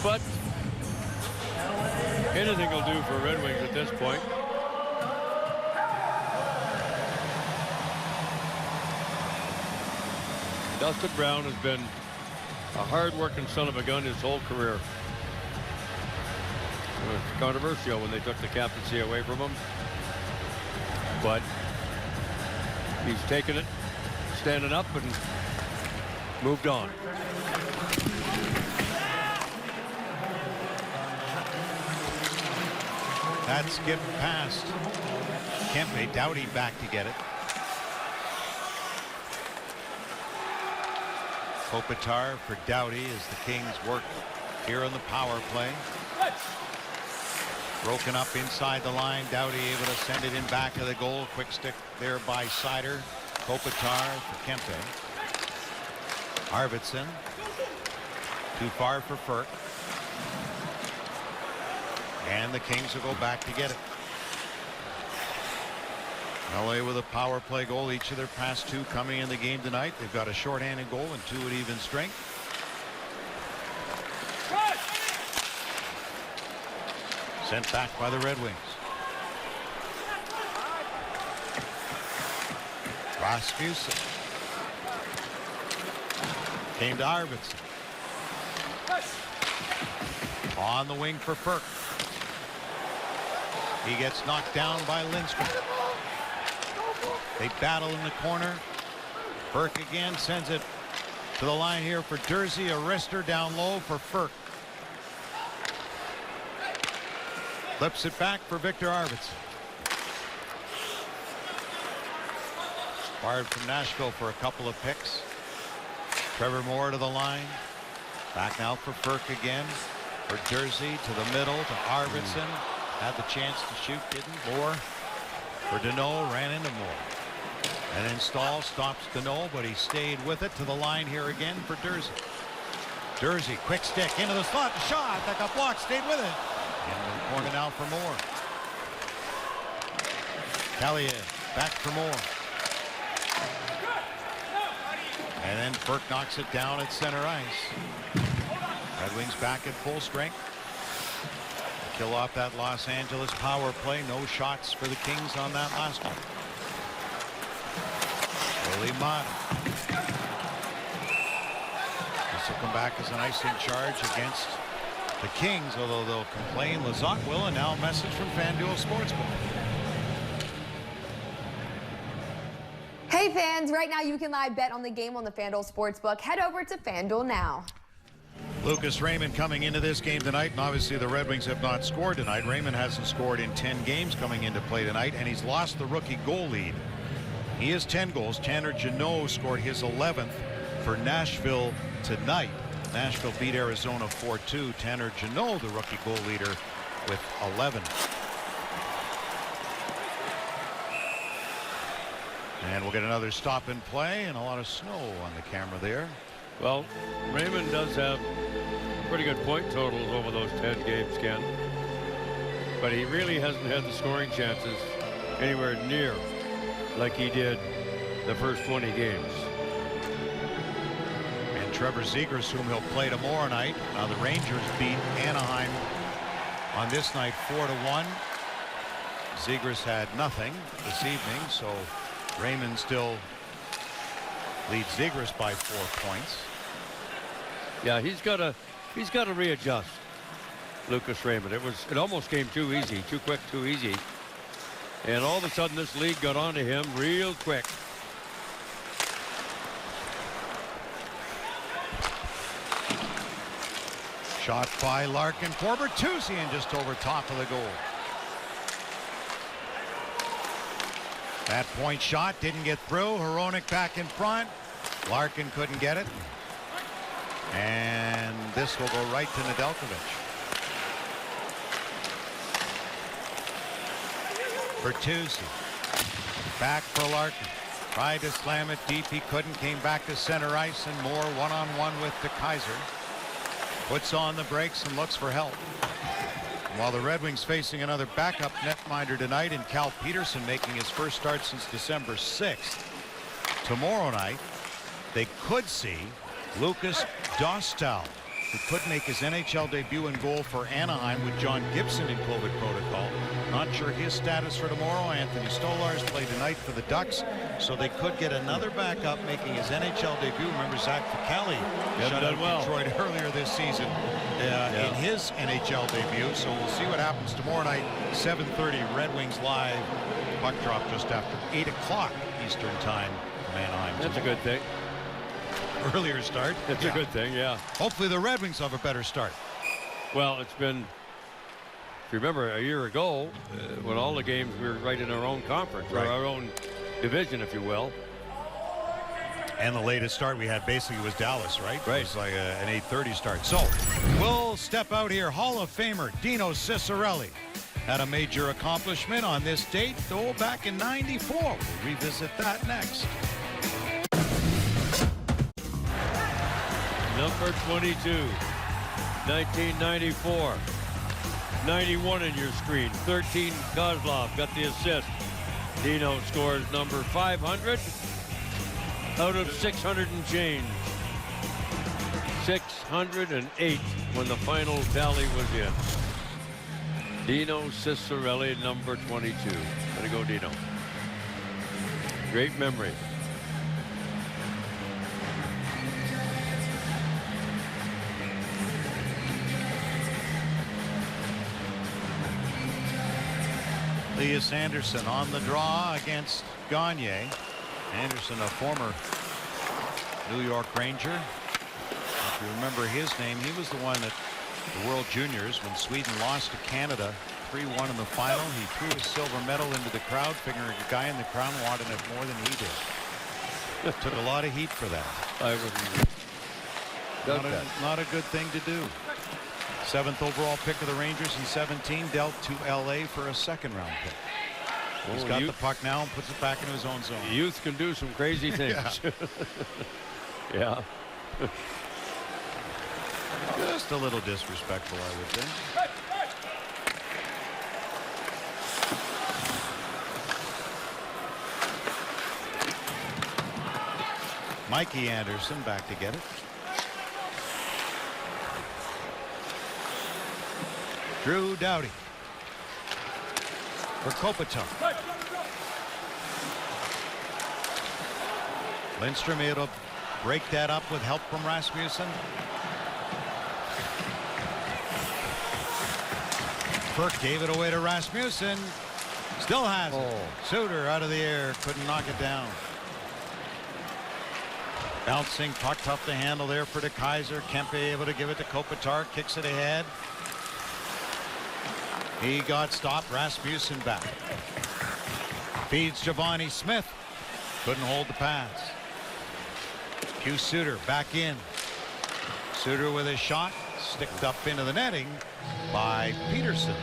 E: But anything will do for Red Wings at this point. Dustin Brown has been a hard-working son of a gun his whole career. It was controversial when they took the captaincy away from him, but he's taken it standing up and moved on.
A: That skip past Kempe. Doughty back to get it. Kopitar for Doughty as the Kings work here on the power play. Broken up inside the line. Doughty able to send it in back of the goal. Quick stick there by Seider. Kopitar for Kempe. Arvidsson. Too far for Furk. And the Kings will go back to get it. LA with a power play goal. Each of their past 2 coming in the game tonight. They've got a shorthanded goal and 2 at even strength. Sent back by the Red Wings. Rasmussen. Came to Arvidsson. On the wing for Furk. He gets knocked down by Lindstrom. They battle in the corner. Furk again sends it to the line here for Dursey. A wrister down low for Furk. Flips it back for Victor Arvidsson. Fired from Nashville for a couple of picks. Trevor Moore to the line. Back now for Furk again. For Dursey to the middle to Arvidsson. Had the chance to shoot, didn't. Moore for Deneau, ran into Moore. And then Stahl stops Deneau, but he stayed with it to the line here again for Dursey. Dursey, quick stick into the slot, shot that got blocked, stayed with it. Into the corner now for Moore. Callier back for Moore. And then Furk knocks it down at center ice. Red Wings back at full strength. Kill off that Los Angeles power play. No shots for the Kings on that last one. Holy Mott. This will come back as an icing charge against the Kings, although they'll complain. Lizotte will, and now a message from FanDuel Sportsbook.
K: Hey fans, right now you can live bet on the game on the FanDuel Sportsbook. Head over to FanDuel now.
A: Lucas Raymond coming into this game tonight, and obviously the Red Wings have not scored tonight. Raymond hasn't scored in 10 games coming into play tonight, and he's lost the rookie goal lead. He has 10 goals. Tanner Jeannot scored his 11th for Nashville tonight. Nashville beat Arizona 4-2. Tanner Jeannot, the rookie goal leader, with 11. And we'll get another stop and play, and a lot of snow on the camera there.
E: Well, Raymond does have pretty good point totals over those 10 games, Ken. But he really hasn't had the scoring chances anywhere near like he did the first 20 games.
A: And Trevor Zegras, whom he'll play tomorrow night. Now the Rangers beat Anaheim on this night 4-1. Zegras had nothing this evening, so Raymond still leads Zegras by 4 points.
E: Yeah, he's got to readjust. Lucas Raymond. It almost came too easy, too quick, too easy. And all of a sudden this league got onto him real quick.
A: Shot by Larkin for Bertuzzi just over top of the goal. That point shot didn't get through. Hronek back in front. Larkin couldn't get it. And this will go right to Nedeljkovic. Bertuzzi. Back for Larkin. Tried to slam it deep. He couldn't. Came back to center ice, and more one-on-one with De Kaiser. Puts on the brakes and looks for help. While the Red Wings facing another backup netminder tonight in Cal Peterson, making his first start since December 6th. Tomorrow night, they could see Lucas Dostal, who could make his NHL debut in goal for Anaheim with John Gibson in COVID protocol. Not sure his status for tomorrow. Anthony Stolarz played tonight for the Ducks, so they could get another backup making his NHL debut. Remember Zach Ficali shut out Detroit earlier this season in his NHL debut. So we'll see what happens tomorrow night. 7:30 Red Wings live. Puck drop just after 8 o'clock Eastern time from Anaheim.
E: That's a good thing.
A: Earlier start.
E: It's a good thing, yeah.
A: Hopefully the Red Wings have a better start.
E: Well, it's been, if you remember a year ago, when all the games we were right in our own conference, or our own division, if you will.
A: And the latest start we had basically was Dallas, right? It was like an 8:30 start. So we'll step out here. Hall of Famer Dino Ciccarelli had a major accomplishment on this date, though back in '94. We'll revisit that next.
E: Number 22, 1994. 91 in your screen. 13, Kozlov got the assist. Dino scores number 500 out of 600 and change. 608 when the final tally was in. Dino Ciccarelli, number 22. Way to go, Dino. Great memory.
A: Elias Anderson on the draw against Gagne. Anderson, a former New York Ranger. If you remember his name, he was the one at the World Juniors when Sweden lost to Canada 3-1 in the final. He threw his silver medal into the crowd, figuring a guy in the crowd wanted it more than he did. Took a lot of heat for that.
E: I wouldn't.
A: Not a good thing to do. 7th overall pick of the Rangers in 17, dealt to LA for a 2nd round pick. He's got the puck now and puts it back into his own zone.
E: Youth can do some crazy things. Yeah.
A: Just a little disrespectful, I would think. Mikey Anderson back to get it. Drew Doughty for Kopitar. Lindstrom able to break that up with help from Rasmussen. Burke gave it away to Rasmussen. Still has it. Suter out of the air, couldn't knock it down. Bouncing puck, tough to handle there for DeKaiser. Kempe able to give it to Kopitar, kicks it ahead. He got stopped. Rasmussen back. Feeds Giovanni Smith. Couldn't hold the pass. Hugh Suter back in. Suter with a shot. Sticked up into the netting by Peterson.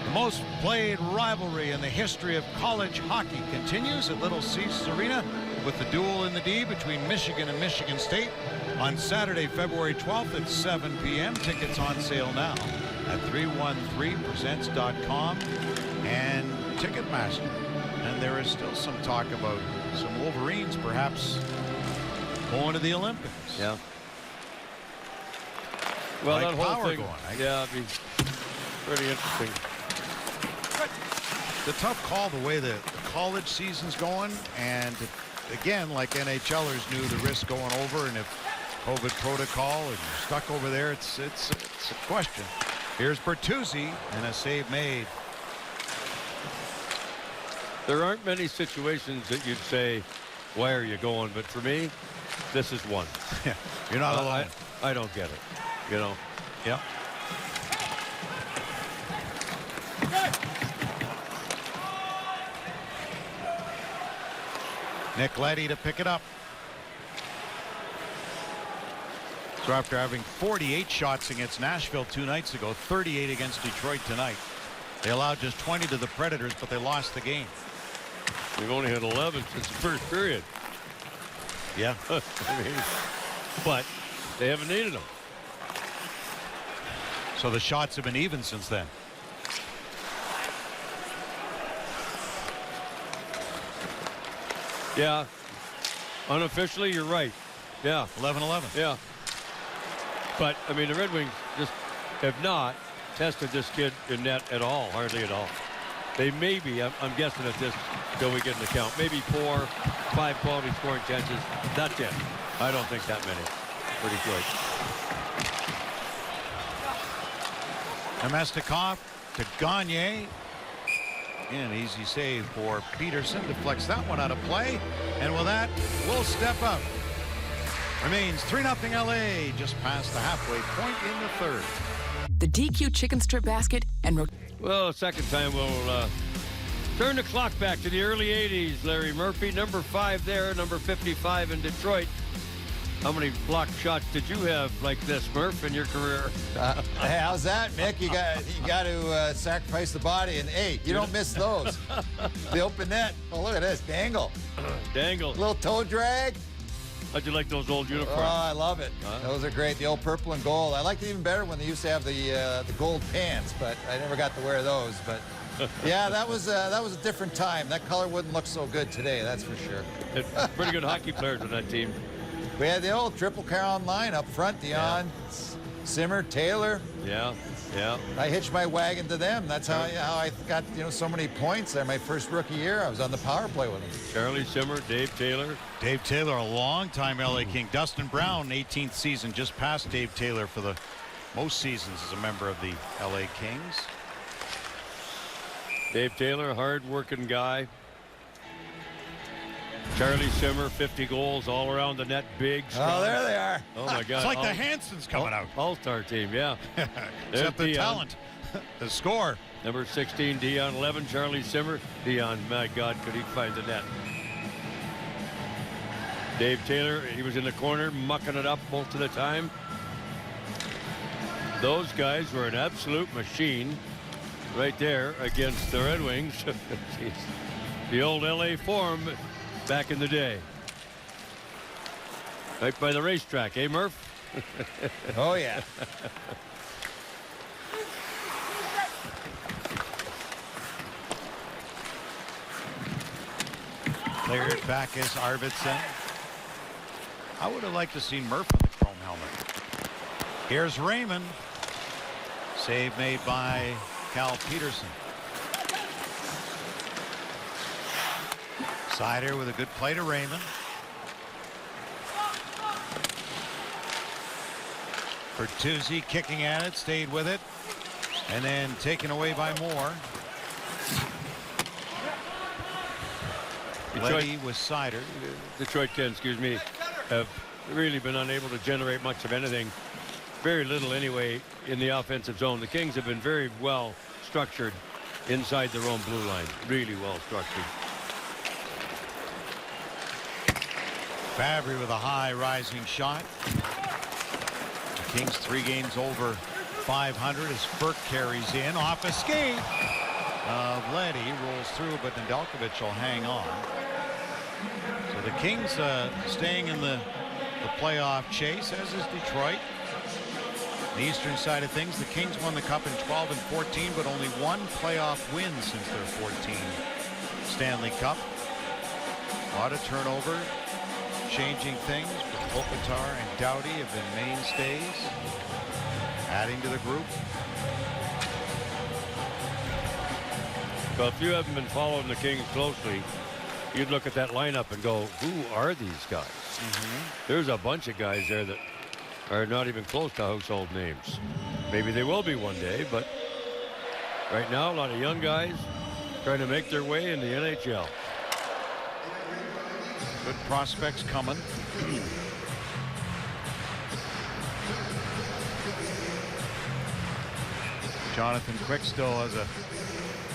A: The most played rivalry in the history of college hockey continues at Little Caesars Arena with the duel in the D between Michigan and Michigan State on Saturday, February 12th at 7 p.m. Tickets on sale now at 313presents.com and Ticketmaster. And there is still some talk about some Wolverines perhaps going to the Olympics.
E: Yeah. Well,
A: like
E: that whole
A: power
E: thing,
A: going.
E: yeah, it'd be pretty interesting.
A: It's a tough call the way the college season's going, and again, like NHLers knew the risk going over, and if COVID protocol and you're stuck over there, it's a question. Here's Bertuzzi and a save made.
E: There aren't many situations that you'd say, why are you going? But for me, this is one.
A: You're not alone.
E: I don't get it. You know?
A: Yep. Nick Leddy to pick it up. So after having 48 shots against Nashville 2 nights ago, 38 against Detroit tonight. They allowed just 20 to the Predators, but they lost the game.
E: They've only had 11 since the first period.
A: Yeah.
E: I mean, but they haven't needed them.
A: So the shots have been even since then.
E: Yeah. Unofficially, you're right. Yeah.
A: 11-11.
E: Yeah. But, I mean, the Red Wings just have not tested this kid in net at all, hardly at all. They may be, I'm guessing at this, till we get in the count, maybe 4, 5 quality scoring chances. That's it. I don't think that many for Detroit.
A: Namestnikov to Gagne. An easy save for Peterson. Deflects that one out of play. And with that, we'll step up. Remains 3-0 LA, just past the halfway point in the third.
L: The DQ chicken strip basket and...
E: Well, second time we'll turn the clock back to the early 80s. Larry Murphy, number 5 there, number 55 in Detroit. How many block shots did you have like this, Murph, in your career?
D: Hey, how's that, Mick? You got to sacrifice the body, and hey, you don't miss those. The open net. Oh, look at this, dangle.
E: Dangle.
D: Little toe drag.
E: How'd you like those old uniforms?
D: Oh, I love it. Those are great. The old purple and gold. I liked it even better when they used to have the gold pants, but I never got to wear those. But yeah, that was a different time. That color wouldn't look so good today, that's for sure.
E: Pretty good hockey players on that team.
D: We had the old Triple Crown line up front, Dion, Simmer, Taylor.
E: Yeah, yeah.
D: I hitched my wagon to them. That's how I got so many points there. My first rookie year, I was on the power play with them.
E: Charlie Simmer, Dave Taylor.
A: Dave Taylor, a long-time LA King. Dustin Brown, 18th season, just past Dave Taylor for the most seasons as a member of the LA Kings.
E: Dave Taylor, hard-working guy. Charlie Simmer, 50 goals all around the net, big, strong.
D: Oh, there they are.
E: Oh, my God.
A: It's like the Hansons coming out.
E: All-star team, yeah.
A: Except the talent, the score.
E: Number 16, Dion. 11, Charlie Simmer. Dion, my God, could he find the net? Dave Taylor, he was in the corner, mucking it up most of the time. Those guys were an absolute machine right there against the Red Wings. Jeez. The old LA form back in the day. Right by the racetrack, eh, Murph?
D: Oh, yeah.
A: Cleared back as Arvidsson. I would have liked to see Murph in the chrome helmet. Here's Raymond. Save made by Cal Peterson. Sider with a good play to Raymond. Bertuzzi kicking at it, stayed with it, and then taken away by Moore. Letty with Sider.
E: Detroit Ken, excuse me, have really been unable to generate much of anything. Very little anyway in the offensive zone. The Kings have been very well structured inside their own blue line. Really well structured.
A: Fabry with a high rising shot. The Kings 3 games over 500 as Burke carries in off a skate. Letty rolls through, but Nedeljkovic will hang on. So the Kings staying in the playoff chase, as is Detroit. The eastern side of things, the Kings won the Cup in 12 and 14, but only one playoff win since their 14 Stanley Cup. A lot of turnover, changing things, but Kopitar and Doughty have been mainstays, adding to the group.
E: Well, if you haven't been following the Kings closely, you'd look at that lineup and go, who are these guys? There's a bunch of guys there that are not even close to household names. Maybe they will be one day, but right now, a lot of young guys trying to make their way in the NHL.
A: Good prospects coming. Jonathan Quick still has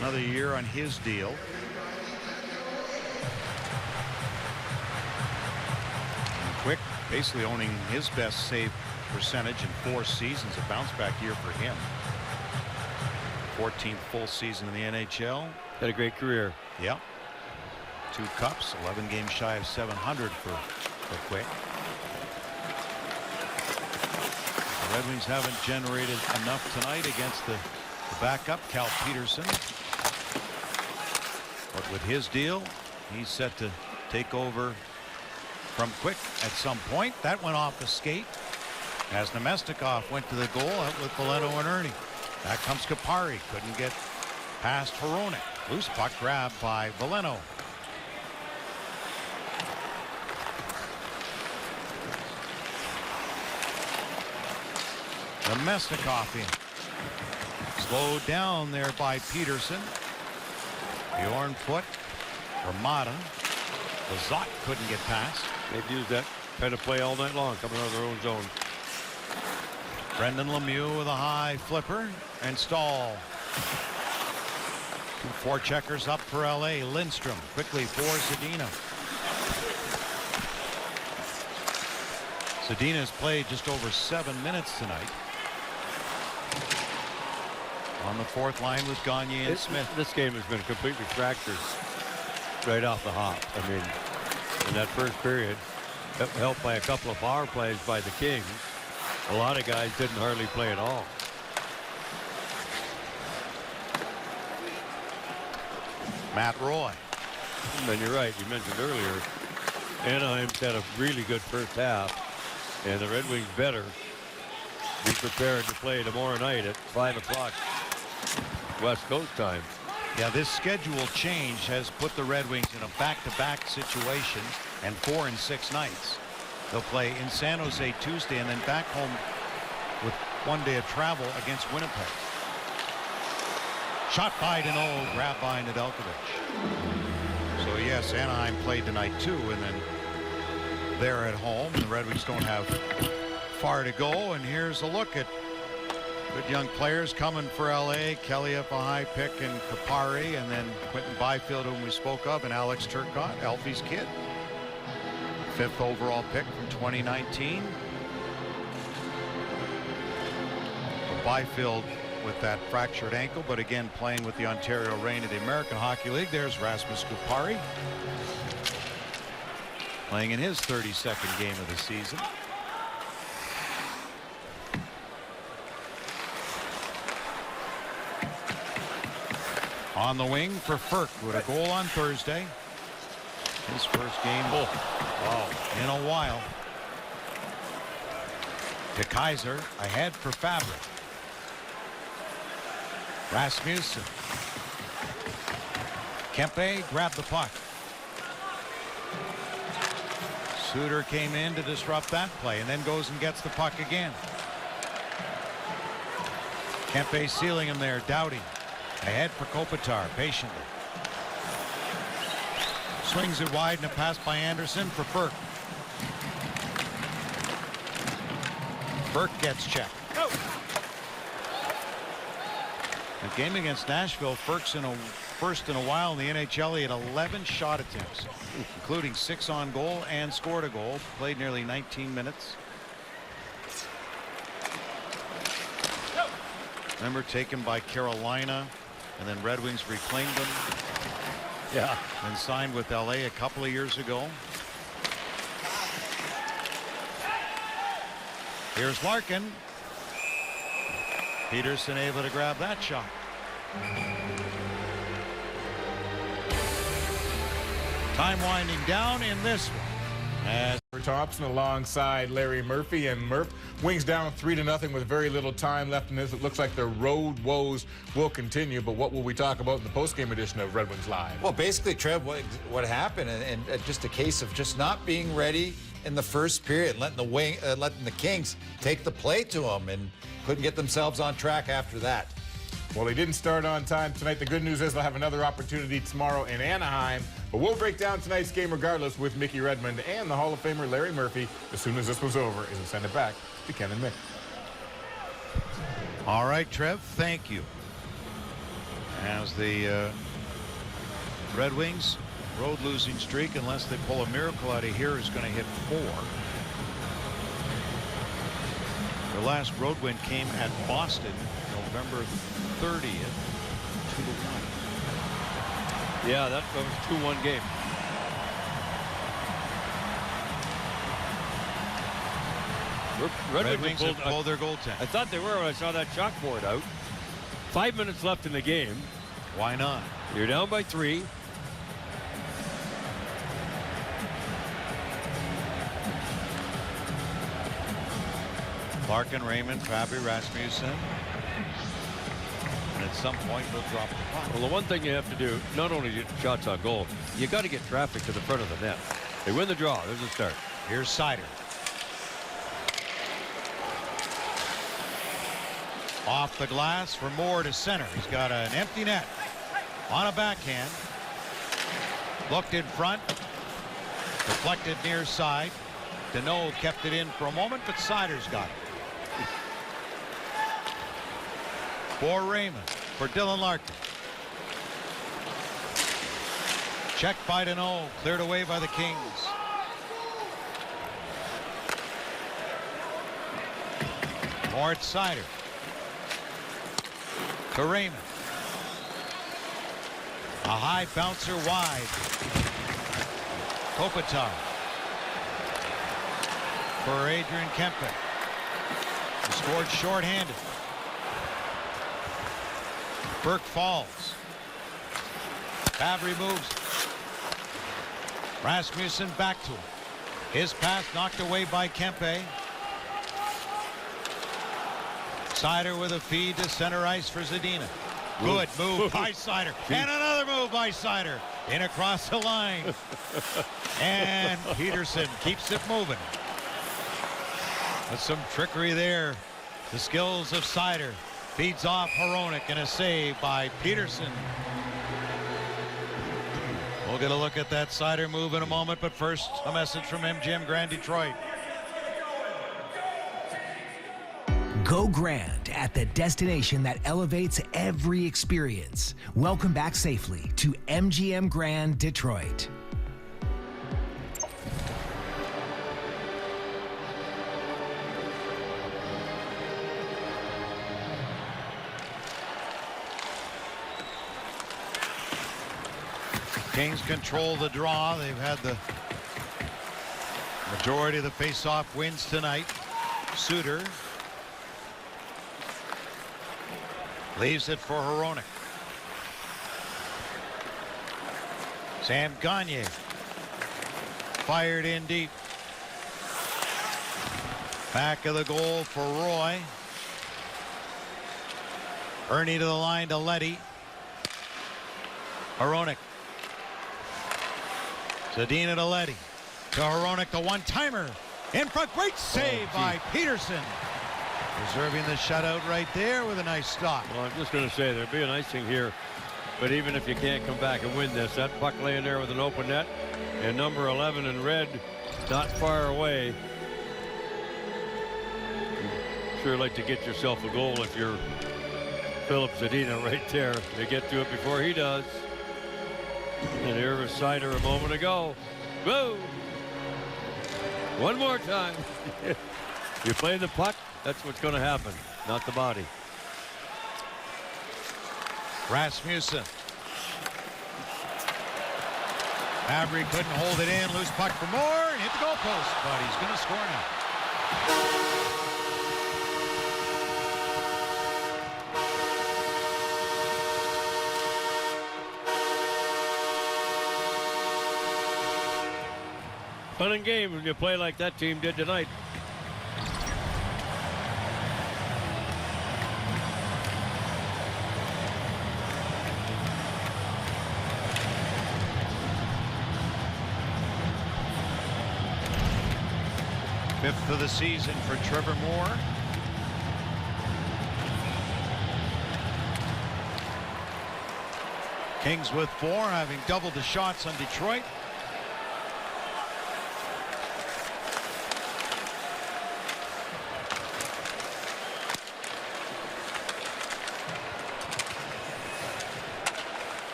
A: another year on his deal. And Quick basically owning his best save percentage in 4 seasons, a bounce back year for him. 14th full season in the NHL.
E: Had a great career.
A: Yep. 2 cups, 11 games shy of 700 for Quick. The Red Wings haven't generated enough tonight against the backup, Cal Peterson. But with his deal, he's set to take over from Quick at some point. That went off the skate as Nemestikov went to the goal out with Valeno and Ernie. Back comes Kapari. Couldn't get past Hronek. Loose puck grabbed by Valeno. Nemestikov in. Slowed down there by Peterson. Bjornfoot, Ramada. Lazat couldn't get past.
E: They've used that kind of play all night long, coming out of their own zone.
A: Brendan Lemieux with a high flipper, and Stahl. 2 forecheckers up for LA. Lindstrom quickly for Zadina. Zadina's played just over 7 minutes tonight. On the 4th line with Gagne and Smith.
E: This game has been completely fractured right off the hop. I mean, in that first period, helped by a couple of power plays by the Kings, a lot of guys didn't hardly play at all.
A: Matt Roy.
E: And you're right, you mentioned earlier, Anaheim's had a really good first half, and the Red Wings better be prepared to play tomorrow night at 5 o'clock West Coast time.
A: Yeah, this schedule change has put the Red Wings in a back-to-back situation, and 4 and 6 nights. They'll play in San Jose Tuesday and then back home with 1 day of travel against Winnipeg. Shot by Deneau, grabbed by Nedeljkovic. So yes, Anaheim played tonight too, and then they're at home. The Red Wings don't have far to go, and here's a look at good young players coming for LA. Kelly up a high pick, and Kapari, and then Quentin Byfield, whom we spoke of, and Alex Turcotte, Alfie's kid. 5th overall pick from 2019. Byfield with that fractured ankle, but again playing with the Ontario Reign of the American Hockey League. There's Rasmus Kupari playing in his 32nd game of the season. On the wing for Ferk with a goal on Thursday. His first game in a while. To Kaiser, ahead for Fabric. Rasmussen. Kempe grabbed the puck. Suter came in to disrupt that play and then goes and gets the puck again. Kempe sealing him there. Doughty ahead for Kopitar patiently. Swings it wide and a pass by Anderson for Burke. Burke gets checked. The game against Nashville, Burke's first in a while in the NHL. He had 11 shot attempts, including 6 on goal, and scored a goal. Played nearly 19 minutes. Remember, taken by Carolina, and then Red Wings reclaimed him.
E: Yeah.
A: And signed with LA a couple of years ago. Here's Larkin. Peterson able to grab that shot. Time winding down in this one. As
B: Thompson alongside Larry Murphy, and Wings down 3-0 with very little time left in this. It looks like their road woes will continue, but what will we talk about in the postgame edition of Red Wings Live?
D: Well, basically, Trev, what happened, and just a case of just not being ready in the first period, letting the Kings take the play to them, and couldn't get themselves on track after that.
B: Well, they didn't start on time tonight. The good news is they'll have another opportunity tomorrow in Anaheim. But we'll break down tonight's game regardless with Mickey Redmond and the Hall of Famer Larry Murphy as soon as this was over, as we send it back to Ken and Mick.
A: all right, Trev, thank you. As the Red Wings road losing streak, unless they pull a miracle out of here, is going to hit 4. Their last road win came at Boston November 30th, 2-1.
E: Yeah, that was a 2-1 game.
A: Red Wings have pulled their goaltender.
E: I thought they were when I saw that chalkboard out. 5 minutes left in the game.
A: Why not?
E: You're down by 3.
A: Larkin, Raymond, Fabry, Rasmussen. And at some point, they'll drop the puck.
E: Well, the one thing you have to do, not only get shots on goal, you got to get traffic to the front of the net. They win the draw. There's a start.
A: Here's Seider. Off the glass for Moore to center. He's got an empty net. On a backhand. Looked in front. Deflected near side. Deneau kept it in for a moment, but Seider's got it. For Raymond. For Dylan Larkin. Checked by Deneau. Cleared away by the Kings. Mort Seider. To Raymond. A high bouncer wide. Kopitar. For Adrian Kempe. He scored shorthanded. Burke falls. Favre moves. Rasmussen back to him. His pass knocked away by Kempe. Seider with a feed to center ice for Zadina. Good move by Seider. And another move by Seider. In across the line. And Peterson keeps it moving. With some trickery there. The skills of Seider. Feeds off Hronek and a save by Peterson. We'll get a look at that Seider move in a moment, but first a message from MGM Grand Detroit.
M: Go grand at the destination that elevates every experience. Welcome back safely to MGM Grand Detroit.
A: Kings control the draw. They've had the majority of the face-off wins tonight. Suter leaves it for Hronek. Sam Gagner fired in deep. Back of the goal for Roy. Ernie to the line to Leddy. Hronek. Zadina to Leddy. To Hronek, the one-timer. In front, great save by Peterson. Preserving the shutout right there with a nice stop.
E: Well, I'm just going to say there'll be an icing here, but even if you can't come back and win this, that puck laying there with an open net and number 11 in red not far away. You'd sure like to get yourself a goal if you're Philip Zadina right there. They get to it before he does. And here was Seider a moment ago. Whoa! One more time. You play the puck, that's what's going to happen, not the body.
A: Rasmussen. Favre couldn't hold it in. Loose puck for Moore. And hit the goalpost, but he's going to score now.
E: Fun and game when you play like that team did tonight.
A: Fifth of the season for Trevor Moore. Kings with 4, having doubled the shots on Detroit.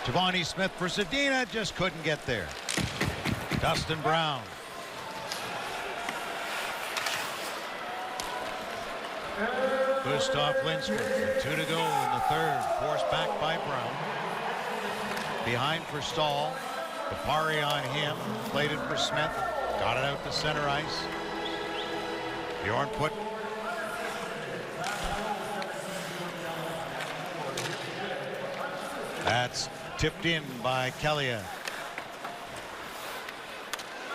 A: Giovanni Smith for Zadina, just couldn't get there. Dustin Brown. Gustav Lindstrom, 2 to go in the third, forced back by Brown. Behind for Stahl. Kapari on him, played it for Smith, got it out to center ice. Bjorn put that's tipped in by Kelly.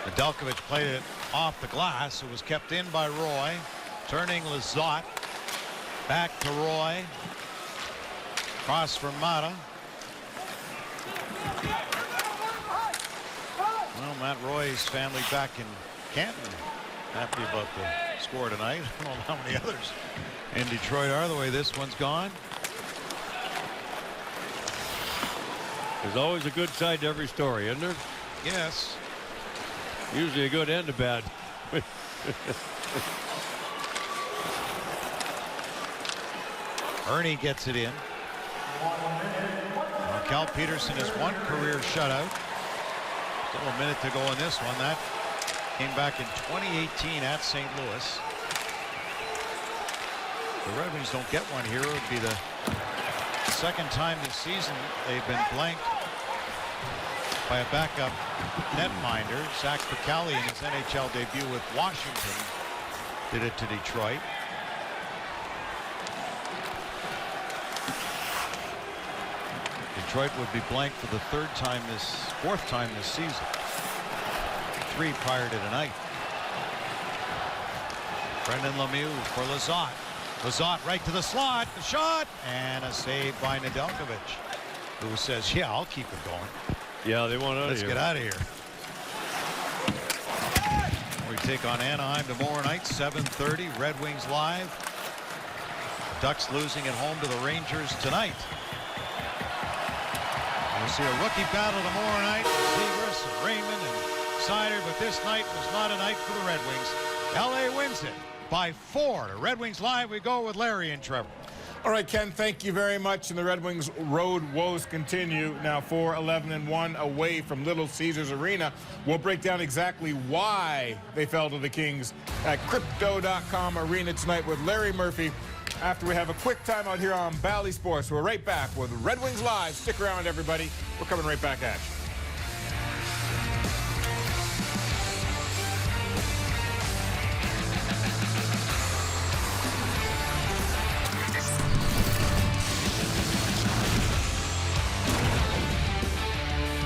A: Nedeljkovic played it off the glass. It was kept in by Roy. Turning Lizotte. Back to Roy. Cross for Mata. Well, Matt Roy's family back in Canton. Happy about the score tonight. I don't know how many others in Detroit are the way this one's gone.
E: There's always a good side to every story, isn't there?
A: Yes.
E: Usually a good and a bad.
A: Ernie gets it in. Cal Peterson has one career shutout. Still a minute to go in this one. That came back in 2018 at St. Louis. The Red Wings don't get one here. It would be the second time this season they've been blanked by a backup netminder. Zach Picali in his NHL debut with Washington did it to Detroit. Detroit would be blanked for the fourth time this season. 3 prior to tonight. Brendan Lemieux for Lizotte. Lizotte right to the slot, the shot, and a save by Nedeljkovic, who says, yeah, I'll keep it going.
E: Yeah, they want out
A: Let's
E: of here.
A: get out of here. We take on Anaheim tomorrow night, 7:30, Red Wings live. Ducks losing at home to the Rangers tonight. We'll see a rookie battle tomorrow night. Zegras and Raymond and Seider, but this night was not a night for the Red Wings. LA wins it by 4. To Red Wings Live we go with Larry and Trevor.
B: All right, Ken, thank you very much. And the Red Wings road woes continue. Now 4-11-1 away from Little Caesars Arena. We'll break down exactly why they fell to the Kings at Crypto.com Arena tonight with Larry Murphy after we have a quick time out here on Bally Sports. We're right back with Red Wings Live. Stick around, everybody. We're coming right back at you.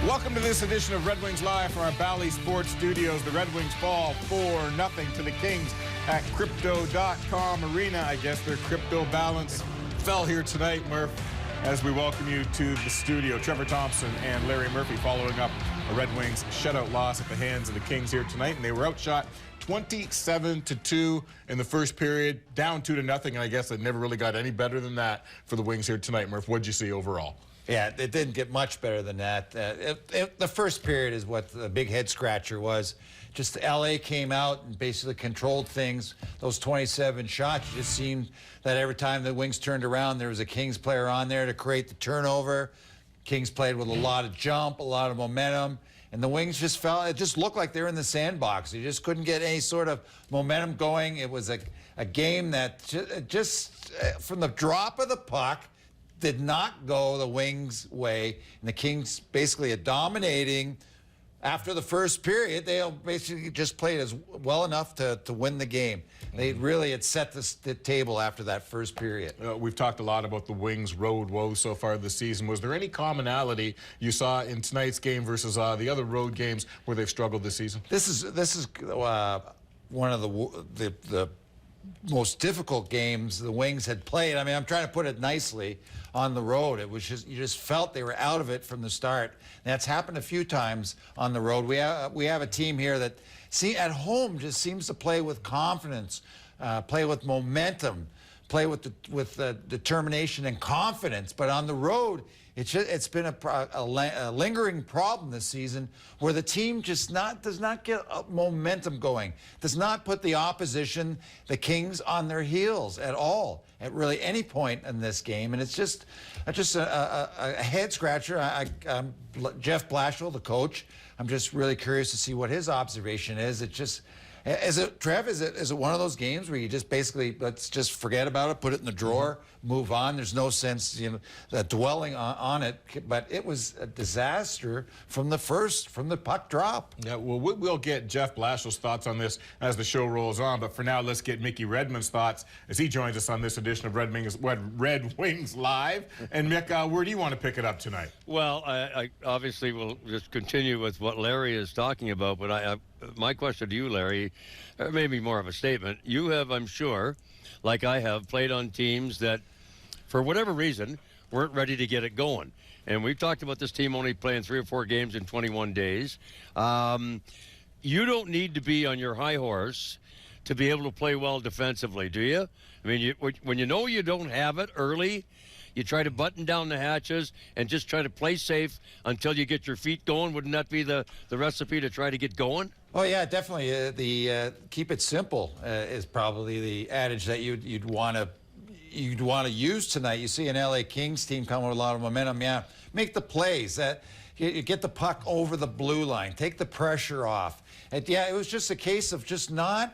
B: Welcome to this edition of Red Wings Live from our Bally Sports studios. The Red Wings fall 4-0 to the Kings at Crypto.com Arena. I guess their crypto balance fell here tonight, Murph, as we welcome you to the studio. Trevor Thompson and Larry Murphy following up a Red Wings shutout loss at the hands of the Kings here tonight, and they were outshot 27-2 in the first period, down 2-0, and I guess it never really got any better than that for the Wings here tonight. Murph, what'd you see overall?
D: Yeah, it didn't get much better than that. The first period is what the big head scratcher was. Just LA came out and basically controlled things. Those 27 shots, it just seemed that every time the Wings turned around, there was a Kings player on there to create the turnover. Kings played with a lot of jump, a lot of momentum, and the Wings just fell. It just looked like they were in the sandbox. You just couldn't get any sort of momentum going. It was a game that just from the drop of the puck, did not go the Wings' way, and the Kings basically dominating after the first period. They basically just played as well enough to win the game. They really had set the table after that first period.
B: We've talked a lot about the Wings' road woes so far this season. Was there any commonality you saw in tonight's game versus the other road games where they've struggled this season?
D: This is one of the most difficult games the Wings had played. I mean, I'm trying to put it nicely. On the road, it was just, you just felt they were out of it from the start. That's happened a few times on the road. We have a team here that at home just seems to play with confidence, play with momentum, play with determination and confidence. But on the road, it's been a lingering problem this season where the team just does not get momentum going, does not put the opposition, the Kings, on their heels at all at really any point in this game. And it's just a head scratcher. Jeff Blashill, the coach, I'm just really curious to see what his observation is. Trev, is it one of those games where you just basically, let's just forget about it, put it in the drawer, move on? There's no sense, dwelling on it. But it was a disaster from the puck drop.
B: Yeah, well, we'll get Jeff Blashill's thoughts on this as the show rolls on. But for now, let's get Mickey Redmond's thoughts as he joins us on this edition of Red Wings Live. And Mick, where do you want to pick it up tonight?
E: Well, I obviously will just continue with what Larry is talking about, but my question to you, Larry, maybe more of a statement. You have, I'm sure, like I have, played on teams that, for whatever reason, weren't ready to get it going. And we've talked about this team only playing 3 or 4 games in 21 days. You don't need to be on your high horse to be able to play well defensively, do you? I mean, when you know you don't have it early, You try to button down the hatches and just try to play safe until you get your feet going. Wouldn't that be the recipe to try to get going?
D: Oh yeah, definitely. The keep it simple is probably the adage that you'd want to use tonight. You see an LA Kings team coming with a lot of momentum. Yeah, make the plays. You get the puck over the blue line. Take the pressure off. And yeah, it was just a case of just not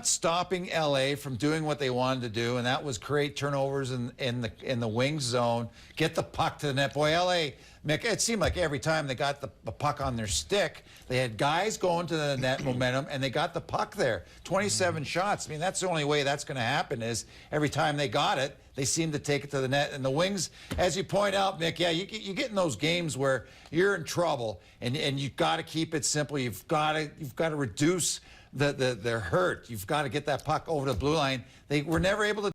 D: stopping LA from doing what they wanted to do, and that was create turnovers in the wing zone, get the puck to the net. Boy, LA, Mick, it seemed like every time they got the puck on their stick, they had guys going to the net momentum, and they got the puck there. 27 shots. I mean, that's the only way that's going to happen is every time they got it, they seem to take it to the net. And the Wings, as you point out, Mick, yeah, you get in those games where you're in trouble, and you've got to keep it simple. You've got to reduce the hurt. You've got to get that puck over the blue line. They were never able to